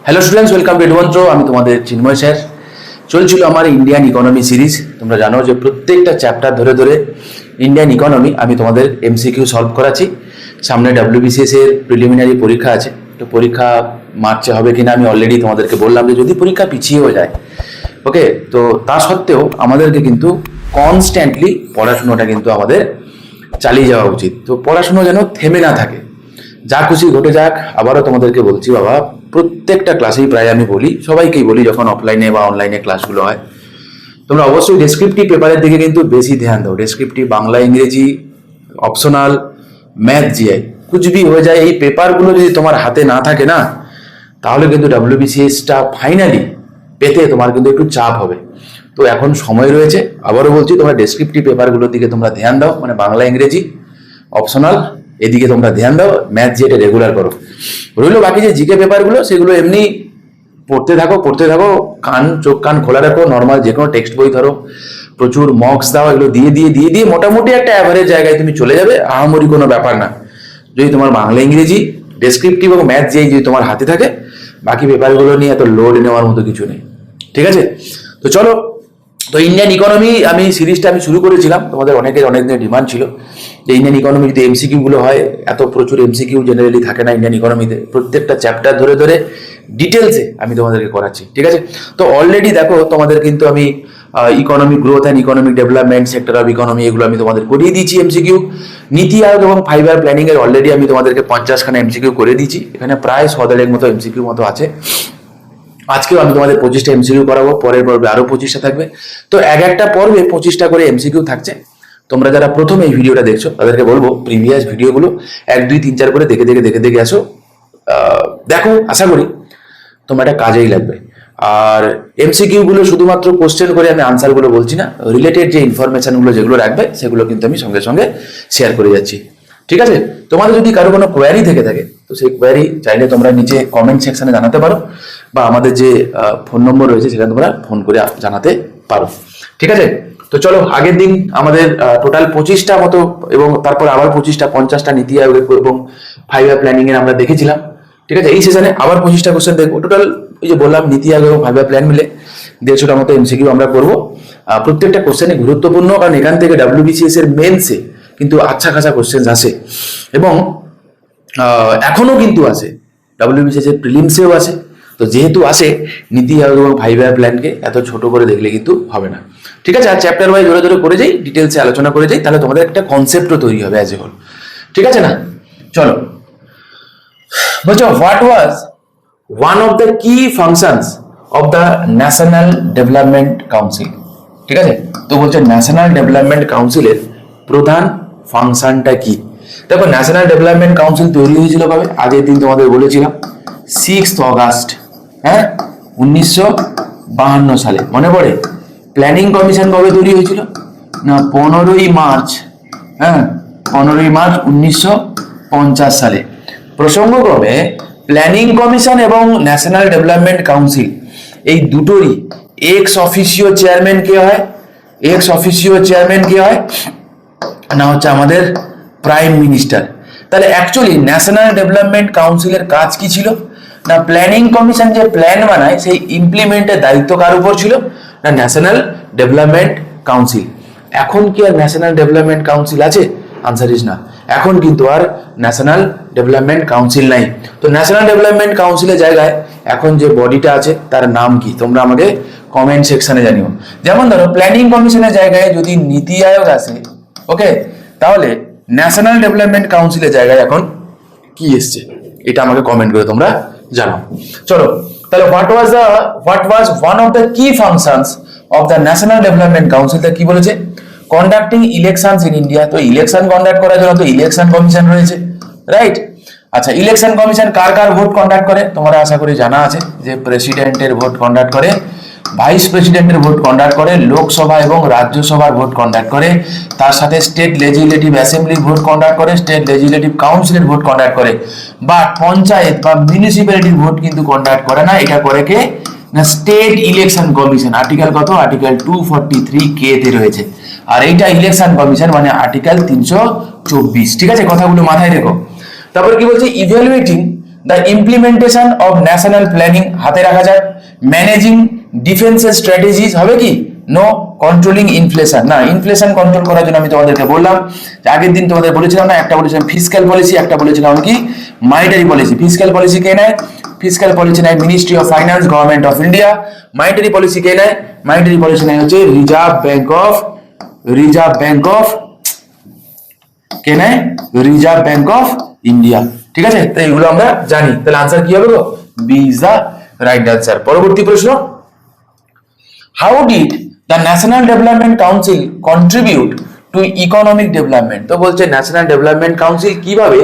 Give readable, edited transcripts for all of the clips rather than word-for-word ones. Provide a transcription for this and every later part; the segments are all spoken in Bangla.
Hello students, welcome to Edumantra. আমি তোমাদের চিন্ময় স্যার। চলছিল আমার ইন্ডিয়ান ইকোনমি সিরিজ। তোমরা জানো যে প্রত্যেকটা চ্যাপ্টার ধরে ধরে ইন্ডিয়ান ইকোনমি আমি তোমাদের এমসিকিউ সলভ করাচ্ছি। সামনে WBCS এর প্রিলিমিনারি পরীক্ষা আছে, তো পরীক্ষা মার্চে হবে কিনা আমি অলরেডি তোমাদেরকে বললাম যে যদি পরীক্ষা পিছিয়েও যায়, ওকে, তো তা সত্ত্বেও আমাদেরকে কিন্তু কনস্ট্যান্টলি পড়াশুনোটা কিন্তু আমাদের চালিয়ে যাওয়া উচিত। তো পড়াশুনো যেন থেমে না থাকে, যা খুশি ঘটে যাক। আবারও তোমাদেরকে বলছি বাবা, প্রত্যেকটা ক্লাসেই প্রায় আমি বলি, সবাইকেই বলি যখন অফলাইনে বা অনলাইনে ক্লাসগুলো হয়, তোমরা অবশ্যই ডেসক্রিপটিভ পেপারের দিকে কিন্তু বেশি ধ্যান দাও। ডেসক্রিপটিভ বাংলা, ইংরেজি, অপশনাল, ম্যাথ, জিআই, কুচবি হয়ে যায়, এই পেপারগুলো যদি তোমার হাতে না থাকে না, তাহলে কিন্তু WBCSটা ফাইনালি পেতে তোমার কিন্তু একটু চাপ হবে। তো এখন সময় রয়েছে, আবারও বলছি তোমরা ডেসক্রিপটিভ পেপারগুলোর দিকে তোমরা ধ্যান দাও, মানে বাংলা, ইংরেজি, অপশনাল, এদিকে তোমরা ধ্যান দাও। ম্যাথ যেটা রেগুলার করো। রইলো বাকি যে জিকে পেপারগুলো, সেগুলো এমনি পড়তে থাকো, চোখ কান খোলা রাখো। নর্মাল যে কোনো টেক্সট বই ধরো, প্রচুর মক্স দাও, এগুলো দিয়ে মোটামুটি একটা অ্যাভারেজ জায়গায় তুমি চলে যাবে। আহামরি কোনো ব্যাপার না, যদি তোমার বাংলা, ইংরেজি, ডেসক্রিপটিভ এবং ম্যাথ যেই যদি তোমার হাতে থাকে, বাকি পেপারগুলো নিয়ে এত লোড নেওয়ার মতো কিছু নেই। ঠিক আছে, তো চলো। তো ইন্ডিয়ান ইকোনমি আমি সিরিজটা শুরু করেছিলাম, তোমাদের অনেক দিনের ডিমান্ড ছিল যে ইন্ডিয়ান ইকোনমি যদি MCQ গুলো হয়, এত প্রচুর MCQ জেনারেলি থাকে না ইন্ডিয়ান ইকোনমিতে। প্রত্যেকটা চ্যাপ্টার ধরে ধরে ডিটেলসে আমি তোমাদেরকে করাচ্ছি। ঠিক আছে, তো অলরেডি দেখো তোমাদের কিন্তু আমি economic growth and economic development, sector of economy, এগুলো আমি তোমাদের করিয়ে দিয়েছি MCQ। নীতি আয়োগ এবং 5 ইয়ার প্ল্যানিং এর অলরেডি আমি তোমাদেরকে 50খানা MCQ করে দিয়েছি। এখানে প্রায় 100 মতো MCQ মতো আছে। আজকেও আমি তোমাদের 25টা MCQ করাবো, পরের পর্বে আরো 25টা থাকবে। তো একটা পর্বে 25টা করে MCQ থাকছে। তোমরা যারা প্রথমে এই ভিডিওটা দেখছো তাদেরকে বলবো প্রিভিয়াস ভিডিওগুলো 1, 2, 3, 4 করে দেখে আসো। দেখো, আশা করি তোমার এটা কাজেই লাগবে। আর MCQ গুলো শুধুমাত্র কোশ্চেন করে আমি আনসারগুলো বলছি না, রিলেটেড যে ইনফরমেশনগুলো যেগুলো রাখবে সেগুলো কিন্তু আমি সঙ্গে সঙ্গে শেয়ার করে যাচ্ছি। ঠিক আছে, তোমাদের যদি কারো কোনো কোয়ারি থেকে থাকে, তো সেই কোয়ারি চাইলে তোমরা নিচে কমেন্ট সেকশনে জানাতে পারো, বা আমাদের যে ফোন নম্বর রয়েছে সেখানে তোমরা ফোন করে জানাতে পারো। ঠিক আছে, তো চলো। আগের দিন আমাদের টোটাল 25টা মতো, এবং তারপর আবার 25টা, 50টা নীতি আয়োগ এবং 5 ইয়ার প্ল্যানিং এর আমরা দেখেছিলাম। ঠিক আছে, এই সেশনে আবার 25টা কোশ্চেন দেখবো। টোটাল ওই যে বললাম নীতি আয়োগ এবং 5 ইয়ার প্ল্যান মিলে 150টা মতো MCQ আমরা করবো। প্রত্যেকটা কোশ্চেনই গুরুত্বপূর্ণ, কারণ এখান থেকে WBCS এর মেন্সে কিন্তু আচ্ছা খাসা কোশ্চেন আসে, এবং এখনো কিন্তু আসে। WBCS এর প্রিলিমসেও আসে। তো যেহেতু আসে, নীতি আয়োগ এবং 5 ইয়ার প্ল্যানকে এত ছোট করে দেখলে কিন্তু হবে না। ঠিক আছে, আর চ্যাপ্টার ওয়াইজ ধরে করে যাই, ডিটেলসে আলোচনা করে যাই, তাহলে তোমাদের একটা কনসেপ্টও তৈরি হবে অ্যাজ এ হোল। ঠিক আছে না? চলো, বলছো what was one of the key functions of the national development council. ঠিক আছে, তো বলছে ন্যাশনাল ডেভেলপমেন্ট কাউন্সিলের প্রধান ফাংশনটা কি। দেখো, ন্যাশনাল ডেভেলপমেন্ট কাউন্সিল তৈরি হয়েছিল কবে? আগের দিন তোমাদের বলেছিলাম 6 অগাস্ট, হ্যাঁ, 1952 সালে। মনে পড়ে? প্ল্যানিং কমিশন কবে তৈরি হয়েছিল? না, 15ই মার্চ, হ্যাঁ, 15ই মার্চ 1950 সালে। প্রসঙ্গক্রমে প্ল্যানিং কমিশন এবং ন্যাশনাল ডেভেলপমেন্ট কাউন্সিল এই দুটোরই এক্স অফিসিও চেয়ারম্যান কে হয়? না হচ্ছে আমাদের প্রাইম মিনিস্টার। তাহলে অ্যাকচুয়ালি ন্যাশনাল ডেভেলপমেন্ট কাউন্সিলের কাজ কি ছিল? না, প্ল্যানিং কমিশন যে প্ল্যান বানায় সেই ইমপ্লিমেন্টের দায়িত্ব কার উপর ছিল? না, ন্যাশনাল ডেভেলপমেন্ট কাউন্সিল। এখন কি আর ন্যাশনাল ডেভেলপমেন্ট কাউন্সিল আছে? আনসার ইজ না। এখন কিন্তু আর ন্যাশনাল ডেভেলপমেন্ট কাউন্সিল নাই। তো ন্যাশনাল ডেভেলপমেন্ট কাউন্সিলের জায়গায় এখন যে বডিটা আছে তার নাম কি? তোমরা আমাকে কমেন্ট সেকশনে জানিও। যেমন ধরো, প্ল্যানিং কমিশনের জায়গায় যদি নীতি আয়োগ আসে, ওকে, তাহলে ন্যাশনাল ডেভেলপমেন্ট কাউন্সিলের জায়গায় এখন কি এসছে এটা আমাকে কমেন্ট করে তোমরা জানাও। চলো, তাহলে what was one of the key functions of the national development council, তা কি বলেছে? Conducting elections in India. তো ইলেকশন কন্ডাক্ট করার জন্য তো ইলেকশন কমিশন রয়েছে, রাইট? আচ্ছা, ইলেকশন কমিশন কার ভোট কন্ডাক্ট করে? তোমরা আশা করি জানা আছে যে প্রেসিডেন্টের ভোট কন্ডাক্ট করে, ভাইস প্রেসিডেন্টের ভোট কন্ডাক্ট করে, লোকসভা এবং রাজ্যসভার ভোট কন্ডাক্ট করে, তার সাথে স্টেট লেজিসলেটিভ অ্যাসেম্বলির ভোট কন্ডাক্ট করে, স্টেট লেজিসলেটিভ কাউন্সিলের ভোট কন্ডাক্ট করে, বাট পঞ্চায়েত বা মিউনিসিপ্যালিটির ভোট কিন্তু কন্ডাক্ট করে না। এটা করে কে? না, স্টেট ইলেকশন কমিশন। আর্টিকেল কত? আর্টিকেল 243 কে তে রয়েছে। আর এইটা ইলেকশন কমিশন মানে আর্টিকেল 324। ঠিক আছে, কথাগুলো মাথায় রেখো। তারপর কি বলছে? Evaluating the implementation of national planning হাতে রাখা যায়। ম্যানেজিং ডিফেন্সের স্ট্র্যাটেজিস হবে কি, নো। কন্ট্রোলিং ইনফ্লেশন, না ইনফ্লেশন কন্ট্রোল করার জন্য আমি তোমাদেরকে বললাম যে আগের দিন তোমাদের বলেছিলাম না, একটা বলেছিলাম ফিসক্যাল পলিসি, একটা বলেছিলাম কি মনিটারি পলিসি। ফিসক্যাল পলিসি কে নেয়? ফিসক্যাল পলিসি নেয় ministry of finance, government of India. Monetary policy কে নেয়? মনিটারি পলিসি নেয় হচ্ছে রিজার্ভ ব্যাংক অফ কে নেয়? Reserve bank of India. ঠিক আছে, তো এগুলো আমরা জানি। তাহলে আনসার কি হবে গো? B is the right answer. পরবর্তী প্রশ্ন, how did the national development council contribute to economic development? তো বলছে ন্যাশনাল ডেভেলপমেন্ট কাউন্সিল কিভাবে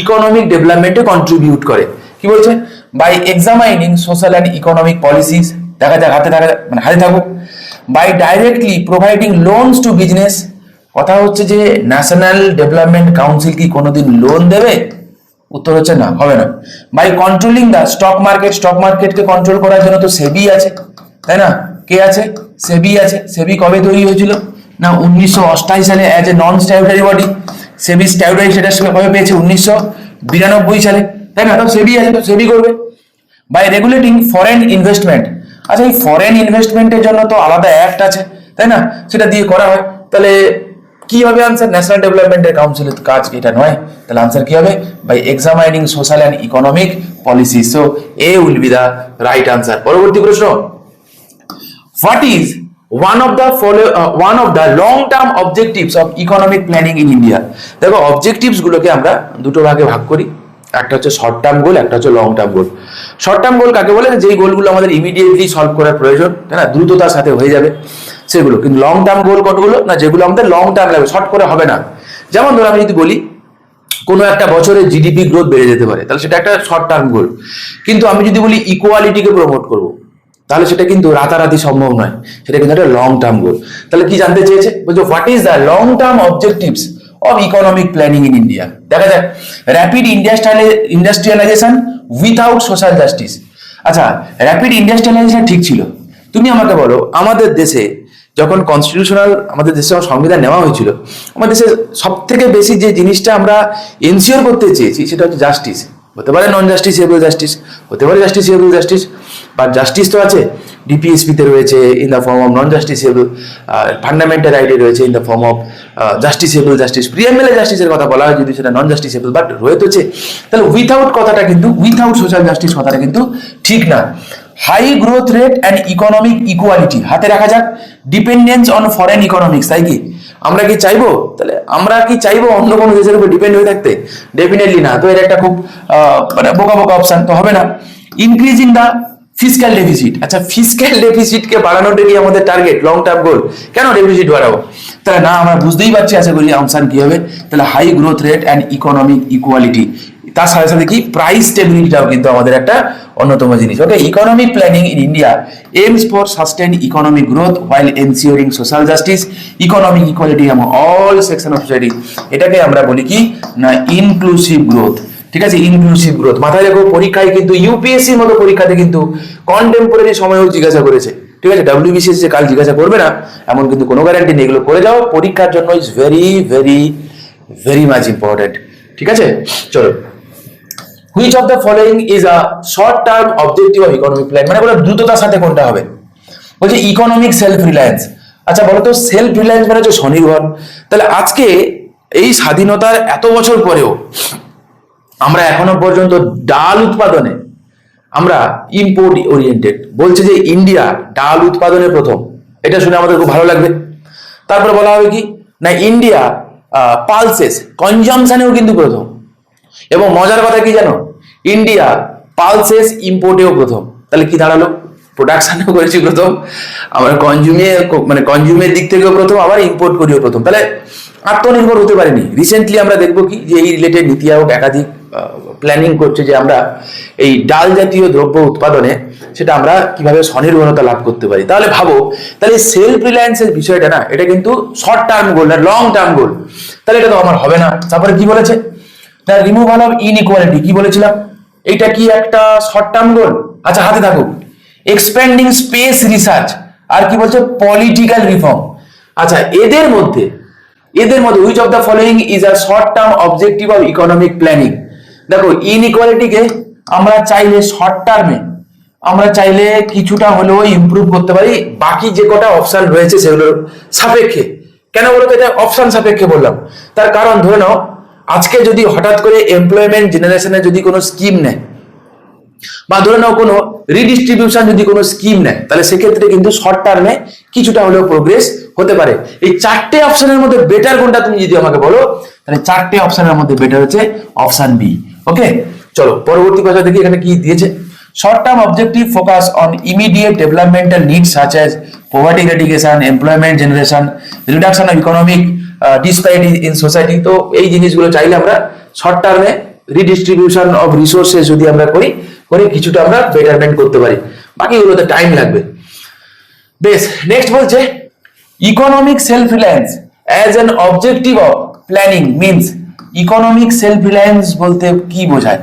ইকোনমিক ডেভেলপমেন্টে কন্ট্রিবিউট করে। কি বলছে? By examining social and economic policies, দেখা যাক হাতে থাকুক। By directly providing loans to business, কথা হচ্ছে যে ন্যাশনাল ডেভেলপমেন্ট কাউন্সিল কি কোনোদিন লোন দেবে? উত্তর হচ্ছে না, হবে না। বাই কন্ট্রোলিং দ্য স্টক মার্কেটকে কন্ট্রোল করার জন্য তো সেবি আছে, তাই না? কে আছে? সেবি আছে। সেবি কবে তৈরি হয়েছিল? না 1928 সালে as a non statutory body. SEBI statutory status কবে পেয়েছে? 1992 সালে, তাই না? তো সেবি আছে, তো সেবি করবে। বাই রেগুলেটিং ফরেন ইনভেস্টমেন্ট, আচ্ছা এই ফরেন ইনভেস্টমেন্টের জন্য তো আলাদা অ্যাক্ট আছে, তাই না? সেটা দিয়ে করা হয়। তাহলে কি হবে আনসার? ন্যাশনাল ডেভেলপমেন্টের কাউন্সিলের কাজ এটা নয়। তাহলে আনসার কি হবে? By examining social and economic policy. So A will be the right answer. পরবর্তী প্রশ্ন, what is one of the long term objectives of economic planning in India? দেখো অবজেক্টিভস গুলোকে আমরা দুটো ভাগে ভাগ করি, একটা হচ্ছে শর্ট টার্ম গোল, একটা হচ্ছে long term goal. Short term goal কাকে বলে? যেই গোলগুলো আমাদের ইমিডিয়েটলি সলভ করার প্রয়োজন, তাই না, দ্রুততার সাথে হয়ে যাবে সেগুলো। কিন্তু লং টার্ম গোল কতগুলো? না যেগুলো আমাদের লং টার্ম লাগবে, শর্ট করে হবে না। যেমন ধরো আমি যদি বলি কোনো একটা বছরে জিডিপি গ্রোথ বেড়ে যেতে পারে, তাহলে সেটা একটা শর্ট টার্ম গোল। কিন্তু আমি যদি বলি ইকুয়ালিটিকে প্রমোট করবো, তাহলে সেটা কিন্তু রাতারাতি সম্ভব নয়, সেটা কিন্তু একটা লং টার্ম গোল। তাহলে কি জানতে চেয়েছে? বলছো what is the long term objectives of economic planning in India? দেখা যাক, rapid industrialisation without social justice. আচ্ছা র্যাপিড ইন্ডাস্ট্রিয়ালাইজেশন ঠিক ছিল, তুমি আমাকে বলো আমাদের দেশে যখন কনস্টিটিউশনাল আমাদের দেশে সংবিধান নেওয়া হয়েছিল, আমাদের দেশে সব থেকে বেশি যে জিনিসটা আমরা এনশিওর করতে চেয়েছি সেটা হচ্ছে জাস্টিস। হতে পারে নন জাস্টিসিয়েবল জাস্টিস, হতে পারে জাস্টিসিয়েবল জাস্টিস, বাট জাস্টিস তো আছে। ডিপিএসপিতে রয়েছে in the form of non justiciable, fundamental রাইটে রয়েছে in the form of justiciable justice. প্রিএমএলএ জাস্টিসের কথা বলা হয় যদি সেটা নন জাস্টিসিয়েবল, বাট রয়েছে। তাহলে উইথাউট কথাটা কিন্তু, উইথাউট সোশ্যাল জাস্টিস কথাটা কিন্তু ঠিক না। High growth rate and economic equality হাতে রাখা যাক। ডিপেন্ডেন্স অন ফরেন ইকোনমিক্স, তাই কি আমরা কি চাইবো? তাহলে আমরা কি চাইবো অন্য কোনো দেশের উপর ডিপেন্ড হয়ে থাকতে? ডেফিনেটলি না। তো এর একটা খুব মানে বোকা অপশন তো হবে না। ইনক্রিজিং দ্য ফিসক্যাল ডেফিসিট, আচ্ছা ফিসক্যাল ডেফিসিটকে বাড়ানোটা কি আমাদের টার্গেট, লং টার্ম গোল? কেন ডেফিসিট বাড়াবো? তাহলে না, আমরা বুঝতেই পারছি, আশা করি আনসার কি হবে। তাহলে high growth rate and economic equality, তার সাথে সাথে কি প্রাইস স্টেবিলিটিটাও কিন্তু আমাদের একটা অন্যতম জিনিস। Okay, economic planning in India aims for sustain economic growth while ensuring social justice, economic equality among all section of society. এটাকে আমরা বলি কি না ইনক্লুসিভ গ্রোথ। ঠিক আছে, ইনক্লুসিভ গ্রোথ। মাথায় রেখো, পরীক্ষায় কিন্তু ইউপিএসসির মতো পরীক্ষাতে কিন্তু কন্টেম্পোরারি সময়ও জিজ্ঞাসা করেছে। ঠিক আছে, WBCS যে কাল জিজ্ঞাসা করবে না এমন কিন্তু কোনো গ্যারান্টি নেই। এগুলো করে যাও, পরীক্ষার জন্য is very very very much important. ঠিক আছে, চলো। Which of the following is a short term objective of economic plan? মানে বলো দ্রুততার সাথে কোনটা হবে? বলছে ইকোনমিক সেলফ রিলায়েন্স। আচ্ছা বলো তো সেলফ রিলায়েন্স মানে হচ্ছে স্বনির্ভর। তাহলে আজকে এই স্বাধীনতার এত বছর পরেও আমরা এখনো পর্যন্ত ডাল উৎপাদনে আমরা ইম্পোর্ট ওরিয়েন্টেড। বলছে যে ইন্ডিয়া ডাল উৎপাদনে প্রথম, এটা শুনে আমাদের খুব ভালো লাগবে। তারপরে বলা হবে কি না ইন্ডিয়া পালসেস কনজামশনেও কিন্তু প্রথম। এবং মজার কথা কি জানো, ইন্ডিয়া পালসেস ইম্পোর্টেও প্রথম। তাহলে কি দাঁড়ালো? প্রোডাকশনেও করেছি প্রথম, আমরা কনজিউমের দিক থেকেও প্রথম, আবার ইম্পোর্ট করিও প্রথম। তাহলে আত্মনির্ভর হতে পারেনি। রিসেন্টলি আমরা দেখবো কি যে এই রিলেটেড নীতি আয়োগ একাধিক প্ল্যানিং করছে যে আমরা এই ডাল জাতীয় দ্রব্য উৎপাদনে সেটা আমরা কিভাবে স্বনির্ভরতা লাভ করতে পারি। তাহলে ভাবো, তাহলে সেলফ রিলায়েন্সের বিষয়টা না, এটা কিন্তু শর্ট টার্ম গোল না লং টার্ম গোল। তাহলে এটা তো আমার হবে না। তারপরে কি বলেছে, দ্য রিমুভাল অফ ইনইকুয়ালিটি, কি বলেছিলাম, এইটা কি একটা শর্ট টার্ম গোল? আচ্ছা হাতে থাকুক। এক্সপ্যান্ডিং স্পেস রিসার্চ, আর কি বলছে পলিটিক্যাল রিফর্ম। আচ্ছা এদের মধ্যে which of the following is a short term objective of economic planning? দেখো ইনইকুয়ালিটিকে আমরা চাইলে শর্ট টার্মে আমরা চাইলে কিছুটা হলেও ইমপ্রুভ করতে পারি বাকি যে কটা অপশন রয়েছে সেগুলোর সাপেক্ষে। কেন বলতো এটা অপশন সাপেক্ষে বললাম? তার কারণ ধরে নাও আজকে যদি হঠাৎ করে এমপ্লয়মেন্ট জেনারেশনে যদি কোনো স্কিম নেয় বা ধরে নাও কোনো রিডিস্ট্রিবিউশন যদি কোনো স্কিম নেয়, তাহলে সেক্ষেত্রে কিন্তু শর্ট টার্মে কিছুটা হলেও প্রোগ্রেস হতে পারে। এই চারটে অপশনের মধ্যে বেটার কোনটা তুমি যদি আমাকে বলো, তাহলে চারটে অপশনের মধ্যে বেটার হচ্ছে অপশন বি। ওকে, চলো পরবর্তী কথা দেখি এখানে কি দিয়েছে। Short term objective focus on immediate developmental needs such as poverty এরাডিকেশন, employment generation, reduction of economic disparity in society. তো এই জিনিসগুলো চাইলে আমরা শর্ট টার্মে রিডিস্ট্রিবিউশন অফ রিসোর্সেস যদি আমরা করে কিছুটা আমরা বেটারমেন্ট করতে পারি, বাকিগুলোতে টাইম লাগবে। বেশ, নেক্সট বলছে economic self reliance as an objective of planning means. Economic self reliance বলতে কি বোঝায়?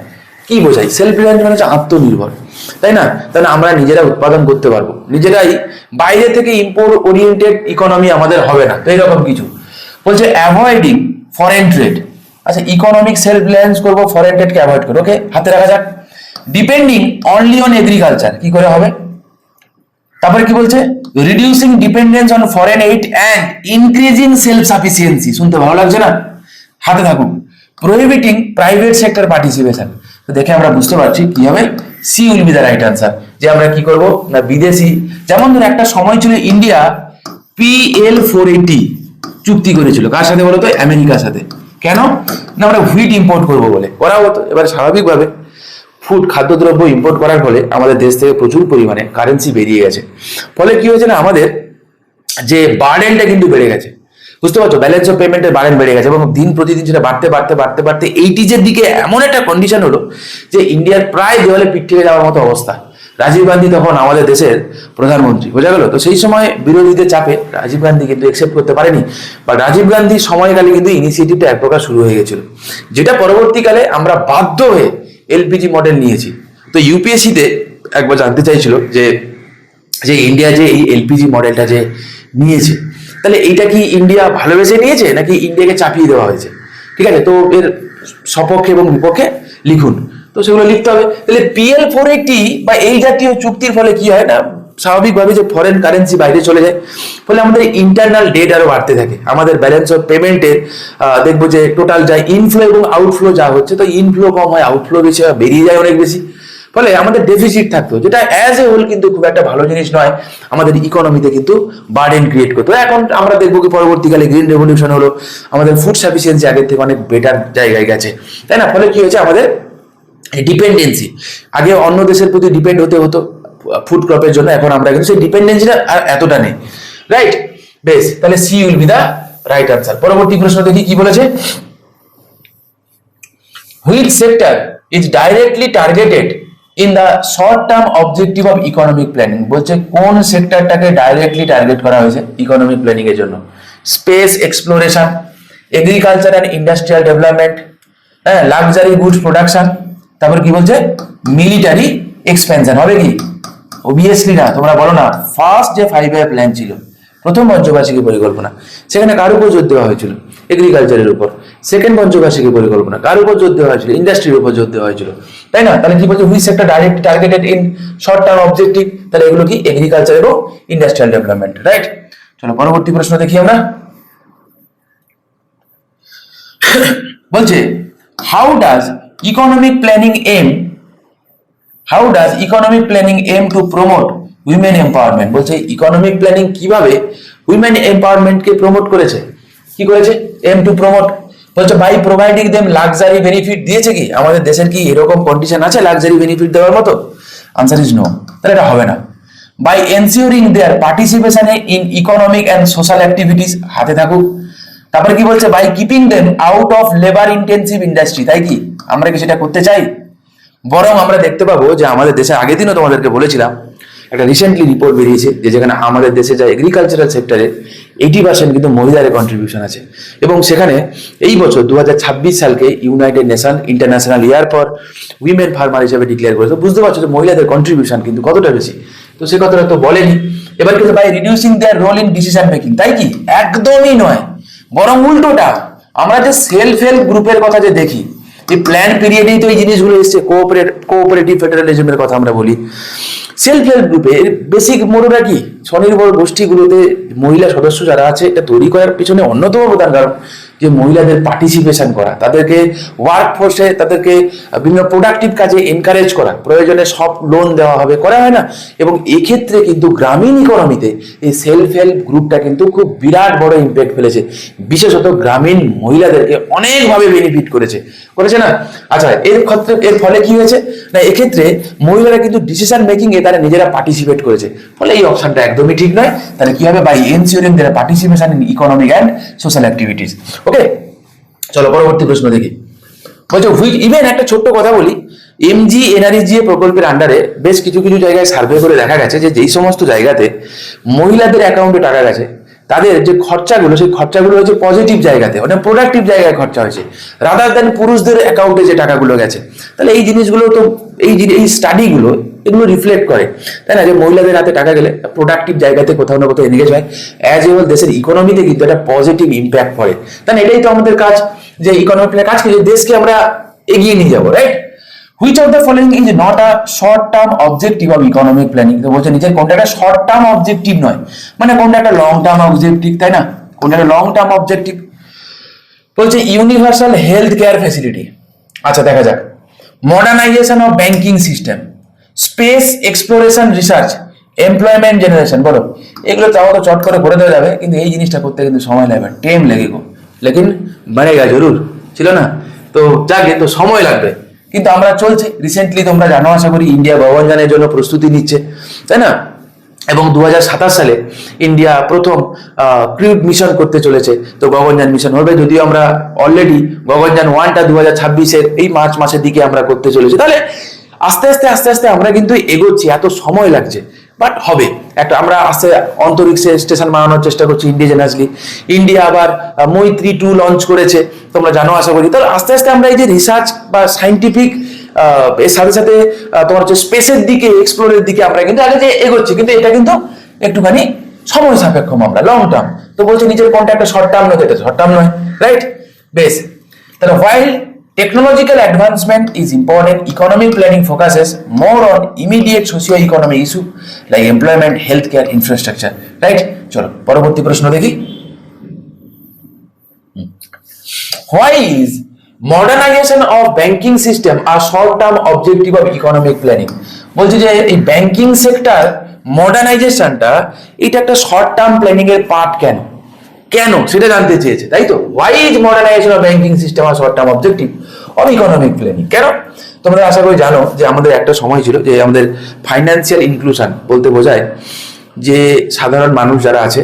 সেলফ রিলায়েন্স মানে হচ্ছে আত্মনির্ভর, তাই না? তাহলে আমরা নিজেরা উৎপাদন করতে পারবো, নিজেরাই, বাইরে থেকে ইম্পোর্ট ওরিয়েন্টেড ইকোনমি আমাদের হবে না। তো এইরকম কিছু বলছে অ্যাভয়েডিং ফরেন ট্রেড। আচ্ছা, ইকোনমিক সেলফ রিলায়েন্স করবো, ফরেন ট্রেডকে অ্যাভয়েড করবো। ওকে, হাতে রাখা যাক। ডিপেন্ডিং অনলি অন এগ্রিকালচার, কি করে হবে? তারপরে কি বলছে reducing dependence on foreign aid and increasing self sufficiency. শুনতে ভালো লাগছে না? হাতে থাকুক। Prohibiting private sector participation. তো দেখে আমরা বুঝতে পারছি কি হবে, C will be the right answer. যে আমরা কি করব না, বিদেশি, যেমন ধর একটা সময় ছিল ইন্ডিয়া PL480 চুক্তি করেছিল, কার সাথে বলতো? আমেরিকার সাথে। কেন না, আমরা হুইট ইম্পোর্ট করবো বলে করা হতো। এবার স্বাভাবিকভাবে ফুড, খাদ্যদ্রব্য ইম্পোর্ট করার ফলে আমাদের দেশ থেকে প্রচুর পরিমাণে কারেন্সি বেরিয়ে গেছে। ফলে কি হয়েছে না, আমাদের যে বার্ডেনটা কিন্তু বেড়ে গেছে। বুঝতে পারছো, ব্যালেন্স অফ পেমেন্টের বার্ডেন বেড়ে গেছে এবং দিন প্রতিদিন সেটা বাড়তে বাড়তে বাড়তে বাড়তে 80s দিকে এমন একটা কন্ডিশন হলো যে ইন্ডিয়ার প্রায় দেওয়ালে পিঠ থেকে যাওয়ার মতো অবস্থা। রাজীব গান্ধী তখন আমাদের দেশের প্রধানমন্ত্রী, বোঝা গেল? তো সেই সময় বিরোধীদের চাপে রাজীব গান্ধী কিন্তু একসেপ্ট করতে পারেনি, বা রাজীব গান্ধীর সময়কালে কিন্তু ইনিশিয়েটিভটা এক প্রকার শুরু হয়ে গেছিল, যেটা পরবর্তীকালে আমরা বাধ্য হয়ে LPG মডেল নিয়েছি। তো ইউপিএসসিতে একবার জানতে চাইছিল যে ইন্ডিয়া যে এই LPG মডেলটা যে নিয়েছে, তাহলে এইটা কি ইন্ডিয়া ভালোবেসে নিয়েছে নাকি ইন্ডিয়াকে চাপিয়ে দেওয়া হয়েছে? ঠিক আছে, তো এর সপক্ষে এবং বিপক্ষে লিখুন। তো সেগুলো লিখতে হবে। তাহলে PL480 বা এই জাতীয় চুক্তির ফলে কি হয় না, স্বাভাবিকভাবে যে ফরেন কারেন্সি বাইরে চলে যায়, ফলে আমাদের ইন্টারনাল ডেট আরো বাড়তে থাকে। আমাদের ব্যালেন্স অফ পেমেন্টের দেখবো যে টোটাল যা ইনফ্লো এবং আউটফ্লো যা হচ্ছে, তো ইনফ্লো কম হয়, আউটফ্লো বেশি হয়, বেরিয়ে যায় অনেক বেশি। ফলে আমাদের ডেফিসিট থাকতো, যেটা অ্যাজ এ হোল কিন্তু খুব একটা ভালো জিনিস নয়, আমাদের ইকোনমিতে কিন্তু বার্ডেন ক্রিয়েট করতো। এখন আমরা দেখবো কি পরবর্তীকালে গ্রিন রেভলিউশন হলো, আমাদের ফুড সাফিসিয়েন্সি আগের থেকে অনেক বেটার জায়গায় গেছে, তাই না? ফলে কি হয়েছে, আমাদের ডিপেন্ডেন্সি, আগে অন্য দেশের প্রতি ডিপেন্ড হতে হতো ফুড ক্রপের জন্য, এখন আমরা কিন্তু সেই ডিপেন্ডেন্সিটা আর এতটা নেই, রাইট? বেশ, তাহলে C will be the right answer. পরবর্তী প্রশ্ন দেখি কি বলেছে। Which sector is directly targeted in the short term objective of economic planning? বলছে কোন সেক্টরটাকে ডাইরেক্টলি টার্গেট করা হয়েছে ইকোনমিক প্ল্যানিং এর জন্য? Space exploration, agriculture and industrial development, হ্যাঁ, লাক্সারি গুডস প্রোডাকশন, তারপর কি বলছে মিলিটারি এক্সপেনশন। হবে কি? অবভিয়াসলি না, তোমরা বলো না। ফার্স্ট যে 5 ইয়ার প্ল্যান ছিল, প্রথম পঞ্চবার্ষিকী পরিকল্পনা, সেখানে কার উপর জোর দেওয়া হয়েছিল? এগ্রিকালচারের উপর। সেকেন্ড পঞ্চবার্ষিকী পরিকল্পনা কার উপর জোর দেওয়া হয়েছিল? ইন্ডাস্ট্রির উপর জোর দেওয়া হয়েছিল, তাই না? তাহলে কি বলছে which sector directly targeted in short term objective? তাহলে এগুলো কি? এগ্রিকালচার এবং ইন্ডাস্ট্রিয়াল ডেভেলপমেন্ট, রাইট? চলো পরবর্তী প্রশ্ন দেখি আমরা। বলছে how does economic planning aim to promote women empowerment? বলছে ইকোনমিক প্ল্যানিং কিভাবে উইমেন এম্পাওয়ারমেন্টকে প্রমোট করেছে? কি করেছে? এম টু প্রমোট, বলছে by providing them luxury benefit. দিয়েছে কি? আমাদের দেশের কি এরকম কন্ডিশন আছে লাক্সারি বেনিফিট দেওয়ার মতো? আনসার ইজ নো, তাহলে এটা হবে না। By ensuring their participation in economic and social activities, হাতে থাকুক। তারপরে কি বলছে by keeping them out of labour intensive industry. তাই কি আমরা কি সেটা করতে চাই? বরং আমরা দেখতে পাবো যে আমাদের দেশে, আগের দিনও তোমাদেরকে বলেছিলাম, একটা রিসেন্টলি রিপোর্ট বেরিয়েছে যে যেখানে আমাদের দেশে যা এগ্রিকালচারাল সেক্টরে 80% কিন্তু মহিলাদের কন্ট্রিবিউশন আছে। এবং সেখানে এই বছর 2026 সালকে united nation international year for women farmer হিসেবে ডিক্লেয়ার করেছে। বুঝতে পারছো যে মহিলাদের কন্ট্রিবিউশন কিন্তু কতটা বেশি। তো সে কথাটা তো বলেনি। এবার কিন্তু by reducing their role in decision making. তাই কি? একদমই নয়, বরং উল্টোটা। আমরা যে সেলফ হেল্প গ্রুপের কথা যে দেখি, এই প্ল্যান পিরিয়ডেই তো এই জিনিসগুলো এসছে, কোঅপারেটিভ ফেডারালিজমের কথা আমরা বলি। সেলফ হেল্প গ্রুপে বেসিক মোড়রা কি, স্বনির্ভর গোষ্ঠীগুলোতে মহিলা সদস্য যারা আছে, এটা তৈরি করার পিছনে অন্যতম প্রধান কারণ যে মহিলাদের পার্টিসিপেশন করা, তাদেরকে ওয়ার্ক ফোর্সে, তাদেরকে বিভিন্ন প্রোডাক্টিভ কাজে এনকারেজ করা, প্রয়োজনে সব লোন দেওয়া হবে, করা হয় না? এবং এক্ষেত্রে কিন্তু গ্রামীণ ইকোনমিতে এই সেলফ হেল্প গ্রুপটা কিন্তু খুব বিরাট বড় ইম্প্যাক্ট ফেলেছে, বিশেষত গ্রামীণ মহিলাদেরকে অনেকভাবে বেনিফিট করেছে না? আচ্ছা, এর ফলে কি হয়েছে না, এক্ষেত্রে মহিলারা কিন্তু ডিসিশন মেকিং এ তারা নিজেরা পার্টিসিপেট করেছে, ফলে এই অপশনটা একদমই ঠিক নয়। তাহলে কি হবে? By ensuring their participation in economic and social activities. Okay, চলো পরবর্তী প্রশ্ন দেখি। বলছে ইভেন একটা ছোট্ট কথা বলি, MGNREGA প্রকল্পের আন্ডারে বেশ কিছু কিছু জায়গায় সার্ভে করে দেখা গেছে যে যেই সমস্ত জায়গাতে মহিলাদের অ্যাকাউন্টে টাকা গেছে, তাদের যে খরচাগুলো, সেই খরচাগুলো হচ্ছে পজিটিভ জায়গাতে, মানে প্রোডাক্টিভ জায়গায় খরচা হয়েছে, রাদার দেন পুরুষদের অ্যাকাউন্টে যে টাকাগুলো গেছে। তাহলে এই জিনিসগুলো তো এই স্টাডিগুলো এগুলো রিফ্লেক্ট করে, তাই না, যে মহিলাদের হাতে টাকা গেলে প্রোডাক্টিভ জায়গাতে কোথাও না কোথাও এনগেজ হয়, অ্যাজ এ হোল দেশের ইকোনমিতে কিন্তু একটা পজিটিভ ইম্প্যাক্ট পড়ে। তাই না, এটাই তো আমাদের কাজ, যে ইকোনমিক কাজ কি, যে দেশকে আমরা এগিয়ে নিয়ে যাবো, right? Which of the following is not a short term objective of economic planning? তো বলছে নিজের কোনটা একটা শর্ট টার্ম অবজেক্টিভ নয়, মানে কোনটা একটা লং টার্ম অবজেক্টিভ, তাই না, কোনটা একটা লং টার্ম অবজেক্টিভ। বলছে ইউনিভার্সাল হেলথ কেয়ার ফ্যাসিলিটি। আচ্ছা দেখা যাক, modernisation of banking system, space exploration research, employment generation. বলো, এগুলো চাও তো চট করে করে দেওয়া যাবে, কিন্তু এই জিনিসটা করতে কিন্তু সময় লাগবে, টাইম লেগেগো, লেকিন বাড়েগা জরুর, ছিল না? তো যাকে তো সময় লাগবে, কিন্তু আমরা চলছে। রিসেন্টলি তোমরা জানো আশা করি, ইন্ডিয়া গগনযানের জন্য প্রস্তুতি নিচ্ছে, তাই না? এবং 2027 সালে ইন্ডিয়া প্রথম ক্রুড মিশন করতে চলেছে, তো গগনযান মিশন হবে, যদিও আমরা অলরেডি গগনযান 1টা 2026-এর এই মার্চ মাসের দিকে আমরা করতে চলেছি। তাহলে আস্তে আস্তে আমরা কিন্তু এগোচ্ছি, এত সময় লাগছে, বাট হবে একটা। আমরা আস্তে অন্তরিক্ষে স্টেশন বানানোর চেষ্টা করছি ইন্ডিজেনাসলি। ইন্ডিয়া আবার মৈত্রী 2 লঞ্চ করেছে, তোমরা জানো আশা করি। তাহলে আস্তে আস্তে আমরা এই যে রিসার্চ বা সাইন্টিফিক এর সাথে সাথে তোমার হচ্ছে স্পেসের দিকে, এক্সপ্লোরের দিকে আমরা কিন্তু আগে যে এগোচ্ছি, কিন্তু এটা কিন্তু একটুখানি সময় সাপেক্ষ মামলা, লং টার্ম। তো বলছে নিজের কোনটা একটা শর্ট টার্ম নয়, এটা শর্ট টার্ম নয়, রাইট? বেশ, তাহলে while technological advancement is important, economic planning focuses more on immediate socio-economic issue like employment, healthcare, infrastructure, right? চলো পরবর্তী প্রশ্ন দেখি। Why is modernization of banking system a short-term objective of economic planning? বলছে যে এই ব্যাংকিং সেক্টর মডার্নাইজেশনটা এটা একটা শর্ট টার্ম প্ল্যানিং এর পার্ট কেন সেটা জানতে চেয়েছে, তাই তো? Why is modernisation of banking system আর short term objective of economic planning? কেন? তোমরা আশা করি জানো যে আমাদের একটা সময় ছিল যে আমাদের ফাইন্যান্সিয়াল ইনক্লুশন বলতে বোঝায় যে সাধারণ মানুষ যারা আছে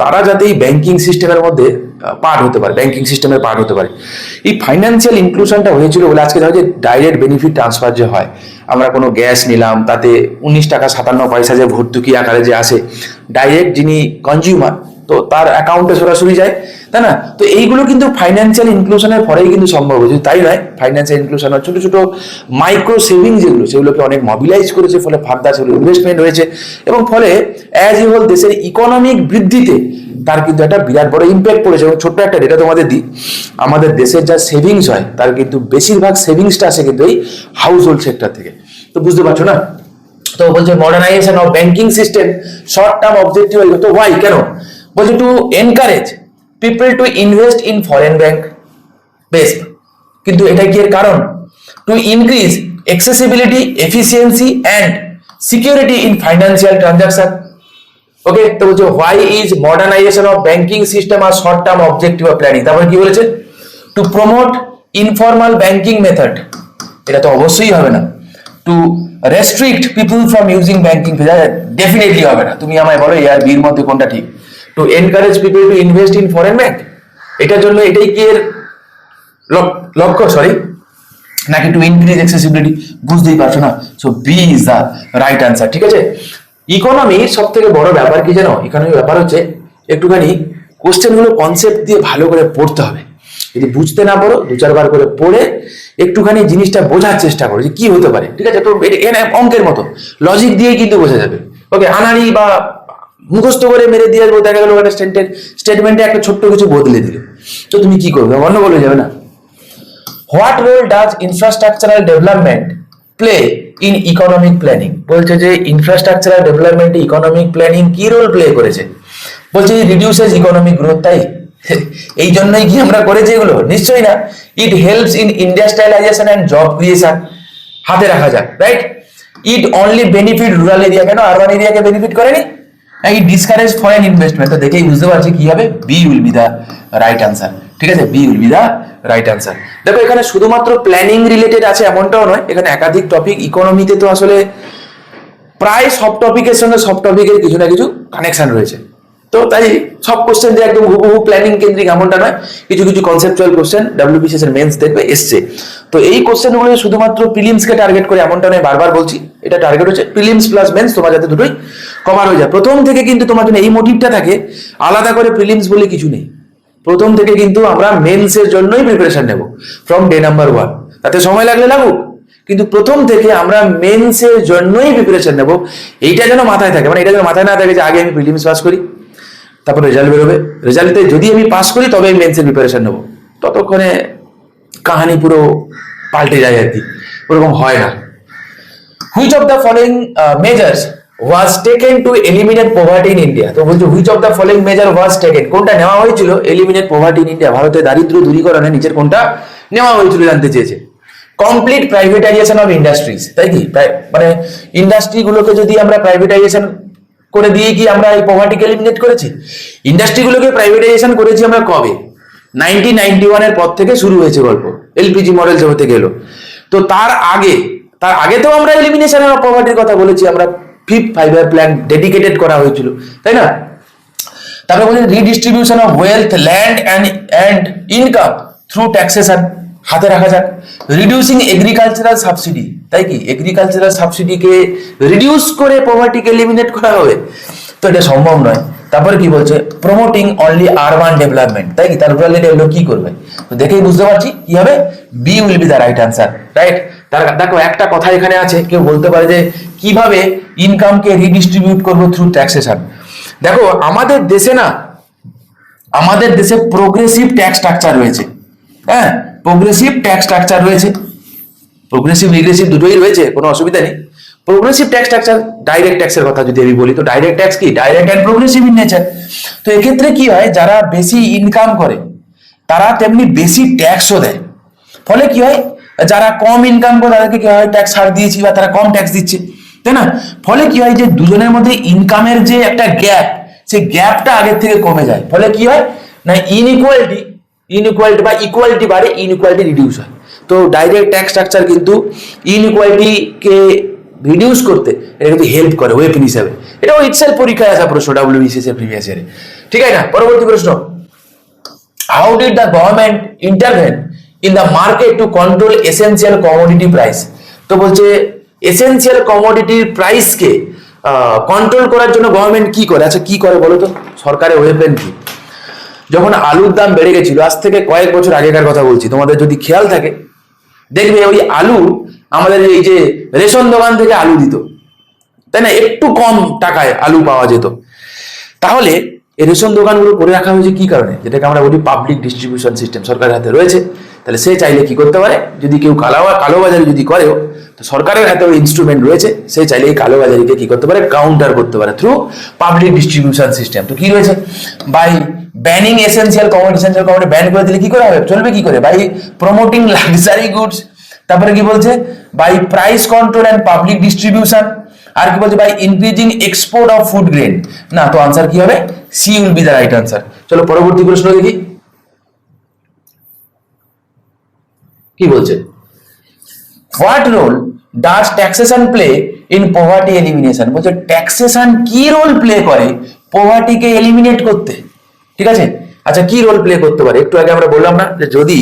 তারা যাতে এই ব্যাংকিং সিস্টেমের মধ্যে পার্ট হতে পারে, ব্যাংকিং সিস্টেমের পার্ট হতে পারে। এই ফাইন্যান্সিয়াল ইনক্লুশনটা হয়েছিল বলে আজকে দেখো যে ডাইরেক্ট বেনিফিট ট্রান্সফার যে হয়, আমরা কোনো গ্যাস নিলাম, তাতে 19 টাকা 57 পয়সা যে ভর্তুকি আকারে যে আসে, ডাইরেক্ট যিনি কনজিউমার, তো তার অ্যাকাউন্টে সরাসরি যায়, তাই না? তো এইগুলো কিন্তু ফাইন্যান্সিয়াল ইনক্লুশনের পরেই কিন্তু সম্ভব হয়েছে, তাই নয়? ফাইন্যান্সিয়াল ইনক্লুশন ছোট ছোট মাইক্রো সেভিং যেগুলো, সেগুলোকে অনেক মোবিলাইজ করেছে, ফলে ফার্দার সেগুলো ইনভেস্টমেন্ট হয়েছে, এবং ফলে অ্যাজ এ হোল দেশের ইকোনমিক বৃদ্ধিতে তার কিন্তু একটা বিরাট বড় ইম্প্যাক্ট পড়েছে। এবং ছোট্ট একটা ডেটা তোমাদের দিই, আমাদের দেশের যা সেভিংস হয় তার কিন্তু বেশিরভাগ সেভিংসটা আসে কিন্তু এই হাউস হোল্ড সেক্টর থেকে। তো বুঝতে পারছো না? তো বলছে modernisation of banking system short term objective, তো ওয়াই, কেন? বলছে to encourage people to invest in foreign bank. বেশ, কিন্তু এটা কি এর কারণ? To increase accessibility, efficiency and security in financial transaction. Okay, তো বলছে why is modernisation of banking system আর short term objective of planning? তারপরে কি বলেছে? To promote informal banking method, এটা তো অবশ্যই হবে না। To restrict people from using banking, definitely হবে না। তুমি আমায় বলো এ আর বির মধ্যে কোনটা ঠিক? Two encourage people to invest in foreign bank, এটার জন্য এটাই কি এর লক্ষ্য, সরি, নাকি টু ইনক্রিজ অ্যাক্সেসিবিলিটি? বুঝতেই পারছো না? So B is the right answer, ঠিক আছে? ইকোনমির সব থেকে বড় ব্যাপার কি জানো? ইকোনমির ব্যাপার হচ্ছে একটুখানি কোশ্চেনগুলো কনসেপ্ট দিয়ে ভালো করে পড়তে হবে। যদি বুঝতে না পারো 2-4 বার করে পড়ে একটুখানি জিনিসটা বোঝার চেষ্টা করো যে কি হতে পারে, ঠিক আছে? তো এখানে অঙ্কের মতো লজিক দিয়ে কিন্তু বোঝা যাবে। ওকে, আনাড়ি বা মুখস্থ করে মেরে দিয়ে আসবো, দেখা গেল একটা স্টেটমেন্টে একটা ছোট্ট কিছু বদলে দিলে, তো তুমি কি করবে? গন্ডগোল হয়ে যাবে না? What role does infrastructural development play in economic planning? বলছে যে ইনফ্রাস্ট্রাকচারাল ডেভেলপমেন্টে ইকোনমিক প্ল্যানিং কি রোল প্লে করেছে? বলছে রিডিউসেস ইকোনমিক গ্রোথ, তাই এই জন্যই কি আমরা করেছি এগুলো? নিশ্চয়ই না। It helps in industrialisation and job creation, হাতে রাখা যাক, right? It only benefit rural area, কেন আরবান এরিয়াকে বেনিফিট করেনি? It discourage foreign investment. তো দেখেই বুঝতে পারছি কি হবে, B will be the right answer. ঠিক আছে, B will be the right answer. দেখো এখানে শুধুমাত্র প্ল্যানিং রিলেটেড আছে এমনটাও নয়, এখানে একাধিক টপিক। ইকোনমিতে তো আসলে প্রায় সব টপিকের সঙ্গে সব টপিকের কিছু না কিছু কানেকশন রয়েছে। তো তাই সব কোশ্চেন যে একদম হুবহু প্ল্যানিং কেন্দ্রিক এমনটা নয়, কিছু কিছু কনসেপচুয়াল কোশ্চেন WBCS এর মেন্স দেখবে এসছে। তো এই কোশ্চেনগুলো শুধুমাত্র প্রিলিমসকে টার্গেট করে এমনটা নয়, বারবার বলছি, এটা টার্গেট হচ্ছে প্রিলিমস প্লাস মেন্স, তোমার যাতে দুটোই কভার হয়ে যায়। প্রথম থেকে কিন্তু তোমার জন্য এই মোটিভটা থাকে, আলাদা করে প্রিলিমস বলে কিছু নেই। প্রথম থেকে কিন্তু আমরা মেন্সের জন্যই প্রিপারেশন নেব ফ্রম ডে নাম্বার 1, তাতে সময় লাগলে লাগুক, কিন্তু প্রথম থেকে আমরা মেন্সের জন্যই প্রিপারেশন নেব। এইটা যেন মাথায় থাকে, মানে এটা যেন মাথায় না থাকে যে আগে আমি প্রিলিমস পাস করি, তারপর রেজাল্ট বেরোবে, রেজাল্টে যদি আমি পাস করি তবে আমি মেন্সের প্রিপারেশন নেবো। ততক্ষণে কাহানি পুরো পাল্টে যায় আর কি, ওরকম হয় না। Which of the following measures was taken to eliminate poverty in India? তো বলছো which of the following measure was taken, কোনটা নেওয়া হয়েছিল এলিমিনেট পভার্টি ইন ইন্ডিয়া, ভারতের দারিদ্র দূরীকরণে নিচের কোনটা নেওয়া হয়েছিল জানতে চেয়েছে। কমপ্লিট প্রাইভেটাইজেশন অফ ইন্ডাস্ট্রিজ, তাই কি? মানে ইন্ডাস্ট্রিগুলোকে যদি আমরা প্রাইভেটাইজেশন করে দিয়ে কি আমরা এই পভার্টিকে এলিমিনেট করেছি? ইন্ডাস্ট্রিগুলোকে প্রাইভেটাইজেশন করেছি আমরা কবে? 1991 এর পর থেকে শুরু হয়েছে গল্প, এলপিজি মডেল হতে গেল। তো তার আগে তো আমরা এলিমিনেশন অফ পভার্টির কথা বলেছি, আমরা 5th ফাইভ-ইয়ার প্ল্যান ডেডিকেটেড করা হয়েছিল, তাই না? তারপরে বলছি redistribution of wealth, land and income through taxation, হাতে রাখা যাক। রিডিউসিং এগ্রিকালচারাল সাবসিডি, তাই কি? এগ্রিকালচারাল সাবসিডিকে রিডিউস করে পভার্টিকে এলিমিনেট করা হবে? তো এটা সম্ভব নয়। তারপরে কি বলছে, প্রমোটিং অনলি আরবান ডেভেলপমেন্ট, তাই কি? তার রুরাল এরিয়া কি করবে? তো দেখেই বুঝতে পারছি কি হবে, B will be the right answer, right? দেখো একটা কথা এখানে আছে, কেউ বলতে পারে যে কিভাবে ইনকামকে রিডিস্ট্রিবিউট করবো থ্রু ট্যাক্সেশন। দেখো আমাদের দেশে প্রোগ্রেসিভ ট্যাক্স স্ট্রাকচার রয়েছে, হ্যাঁ, প্রোগ্রেসিভ ট্যাক্স স্ট্রাকচার রয়েছে, প্রোগ্রেসিভ রিগ্রেসিভ দুটোই রয়েছে, কোনো অসুবিধা নেই। প্রোগ্রেসিভ ট্যাক্স স্ট্রাকচার, ডাইরেক্ট ট্যাক্সের কথা যদি আমি বলি, তো ডাইরেক্ট ট্যাক্স কি direct and progressive in nature. তো এক্ষেত্রে কি হয়, যারা বেশি ইনকাম করে তারা তেমনি বেশি ট্যাক্সও দেয়। ফলে কি হয়, যারা কম ইনকাম করে তাদেরকে কি হয়, ট্যাক্স ছাড় দিয়েছি বা তারা কম ট্যাক্স দিচ্ছে, তাই না? ফলে কি হয় যে দুজনের মধ্যে ইনকামের যে একটা গ্যাপ, সেই গ্যাপটা আগের থেকে কমে যায়। ফলে কি হয় না, ইনইকুয়ালিটি বা ইকুয়ালিটি বাড়ে, ইনইকুয়ালিটি রিডিউস হয়। তো ডাইরেক্ট ট্যাক্স স্ট্রাকচার কিন্তু ইনইকুয়ালিটিকে রিডিউস করতে এটা কিন্তু হেল্প করে ওয়েপন হিসাবে। এটাও ইটসেলফ পরীক্ষায় আসা প্রশ্ন WBCS এর প্রিভিয়াস ইয়ারে, ঠিক আছে না? পরবর্তী প্রশ্ন, how did the government intervene in the market to control essential commodity price? তো বলছে এসেনশিয়াল কমোডিটির প্রাইসকে কন্ট্রোল করার জন্য গভর্নমেন্ট কি করে? আচ্ছা কি করে বলো তো, সরকারের ওয়েপন কি? যখন আলুর দাম বেড়ে গেছিল, আজ থেকে কয়েক বছর আগেকার কথা বলছি, তোমাদের যদি খেয়াল থাকে দেখবে ওই আলু আমাদের এই যে রেশন দোকান থেকে আলু দিত, তাই না? একটু কম টাকায় আলু পাওয়া যেত। তাহলে এই রেশন দোকানগুলো করে রাখা হয়েছে কি কারণে? যেটাকে আমরা বলি পাবলিক ডিস্ট্রিবিউশন সিস্টেম, সরকারের হাতে রয়েছে। তাহলে সে চাইলে কি করতে পারে, যদি কেউ কালোবাজারি যদি করেও, তো সরকারের হাতে ওই ইনস্ট্রুমেন্ট রয়েছে, সে চাইলে এই কালোবাজারিকে কি করতে পারে, কাউন্টার করতে পারে থ্রু পাবলিক ডিস্ট্রিবিউশন সিস্টেম। তো কি রয়েছে, by banning essential commodity ban করে দিলে কি করে হবে, চলবে কি করে? বাই প্রমোটিং লাক্সারি গুডস, তারপরে কি বলছে, by price control and public distribution, আর কি বলছে, by increasing export of food grain. না, তো আনসার কি হবে, C will be the right answer. চলো পরবর্তী প্রশ্ন দেখি কি বলছে। What role does taxation play in poverty elimination? বলছে ট্যাক্সেশন কি রোল প্লে করে পভার্টিকে এলিমিনেট করতে, ঠিক আছে? আচ্ছা কি রোল প্লে করতে পারে? একটু আগে আমরা বললাম না যে যদি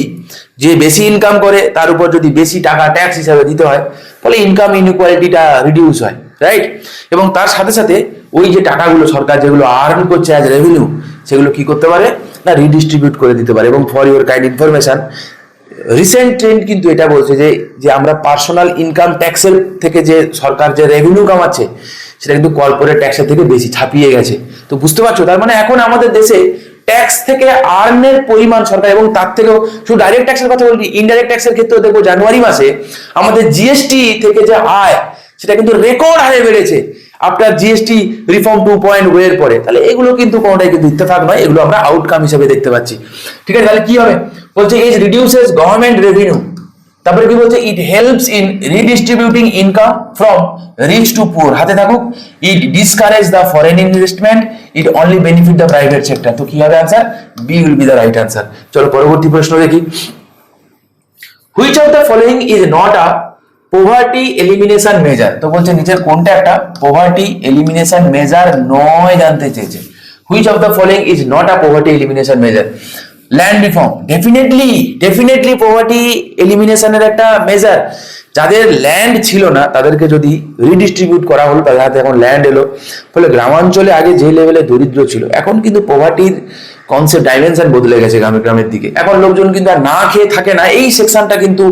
যে বেশি ইনকাম করে তার উপর যদি বেশি টাকা ট্যাক্স হিসাবে দিতে হয়, ফলে ইনকাম ইনইকুয়ালিটিটা রিডিউস হয়, রাইট? এবং তার সাথে সাথে ওই যে টাকাগুলো সরকার যেগুলো আর্ন করছে অ্যাজ রেভিনিউ, সেগুলো কি করতে পারে না, রিডিস্ট্রিবিউট করে দিতে পারে। এবং for your kind information, recent trend কিন্তু এটা বলছে যে আমরা পার্সোনাল ইনকাম ট্যাক্সের থেকে যে সরকার যে রেভিনিউ কামাচ্ছে, সেটা কিন্তু কর্পোরেট ট্যাক্সের থেকে বেশি ছাপিয়ে গেছে। তো বুঝতে পারছো, তার মানে এখন আমাদের দেশে ট্যাক্স থেকে আর্নের পরিমাণ সরকার, এবং তার থেকেও শুধু ডাইরেক্ট ট্যাক্সের কথা বলছি, ইনডাইরেক্ট ট্যাক্সের ক্ষেত্রেও দেখবো জানুয়ারি মাসে আমাদের জিএসটি থেকে যে আয় সেটা কিন্তু রেকর্ড হারে বেড়েছে আফটার জিএসটি রিফর্ম 2.0 এর পরে। তাহলে এগুলো কিন্তু কোনোটাই কিন্তু ইত্তেফাক নয়, এগুলো আমরা আউটকাম হিসেবে দেখতে পাচ্ছি। ঠিক আছে, তাহলে কি হবে বলছে, ইজ রিডিউসেস গভর্নমেন্ট রেভিনিউ, তারপরে কি বলছে, it helps in redistributing income from rich to poor, হাতে থাকুক, it discourage the foreign investment, it only benefit the private sector. তো কি হবে answer? B will be the right answer. চলো পরবর্তী প্রশ্ন দেখি, which of the following is not a poverty elimination measure. তো বলছে নিচের কোনটা একটা পভার্টি এলিমিনেশন মেজার নয়, জানতে চেয়েছে। Which of the following is not a poverty elimination measure? Land reform, definitely poverty এলিমিনেশনের একটা মেজার। যাদের ল্যান্ড ছিল না তাদেরকে যদি রিডিস্ট্রিবিউট করা হলো, তাদের হাতে এখন ল্যান্ড এলো, ফলে গ্রামাঞ্চলে আগে যে লেভেলে দরিদ্র ছিল, এখন কিন্তু পভার্টির কনসেপ্ট ডাইমেনশন বদলে গেছে গ্রামের দিকে। এখন লোকজন কিন্তু আর না খেয়ে থাকে না, এই সেকশনটা কিন্তু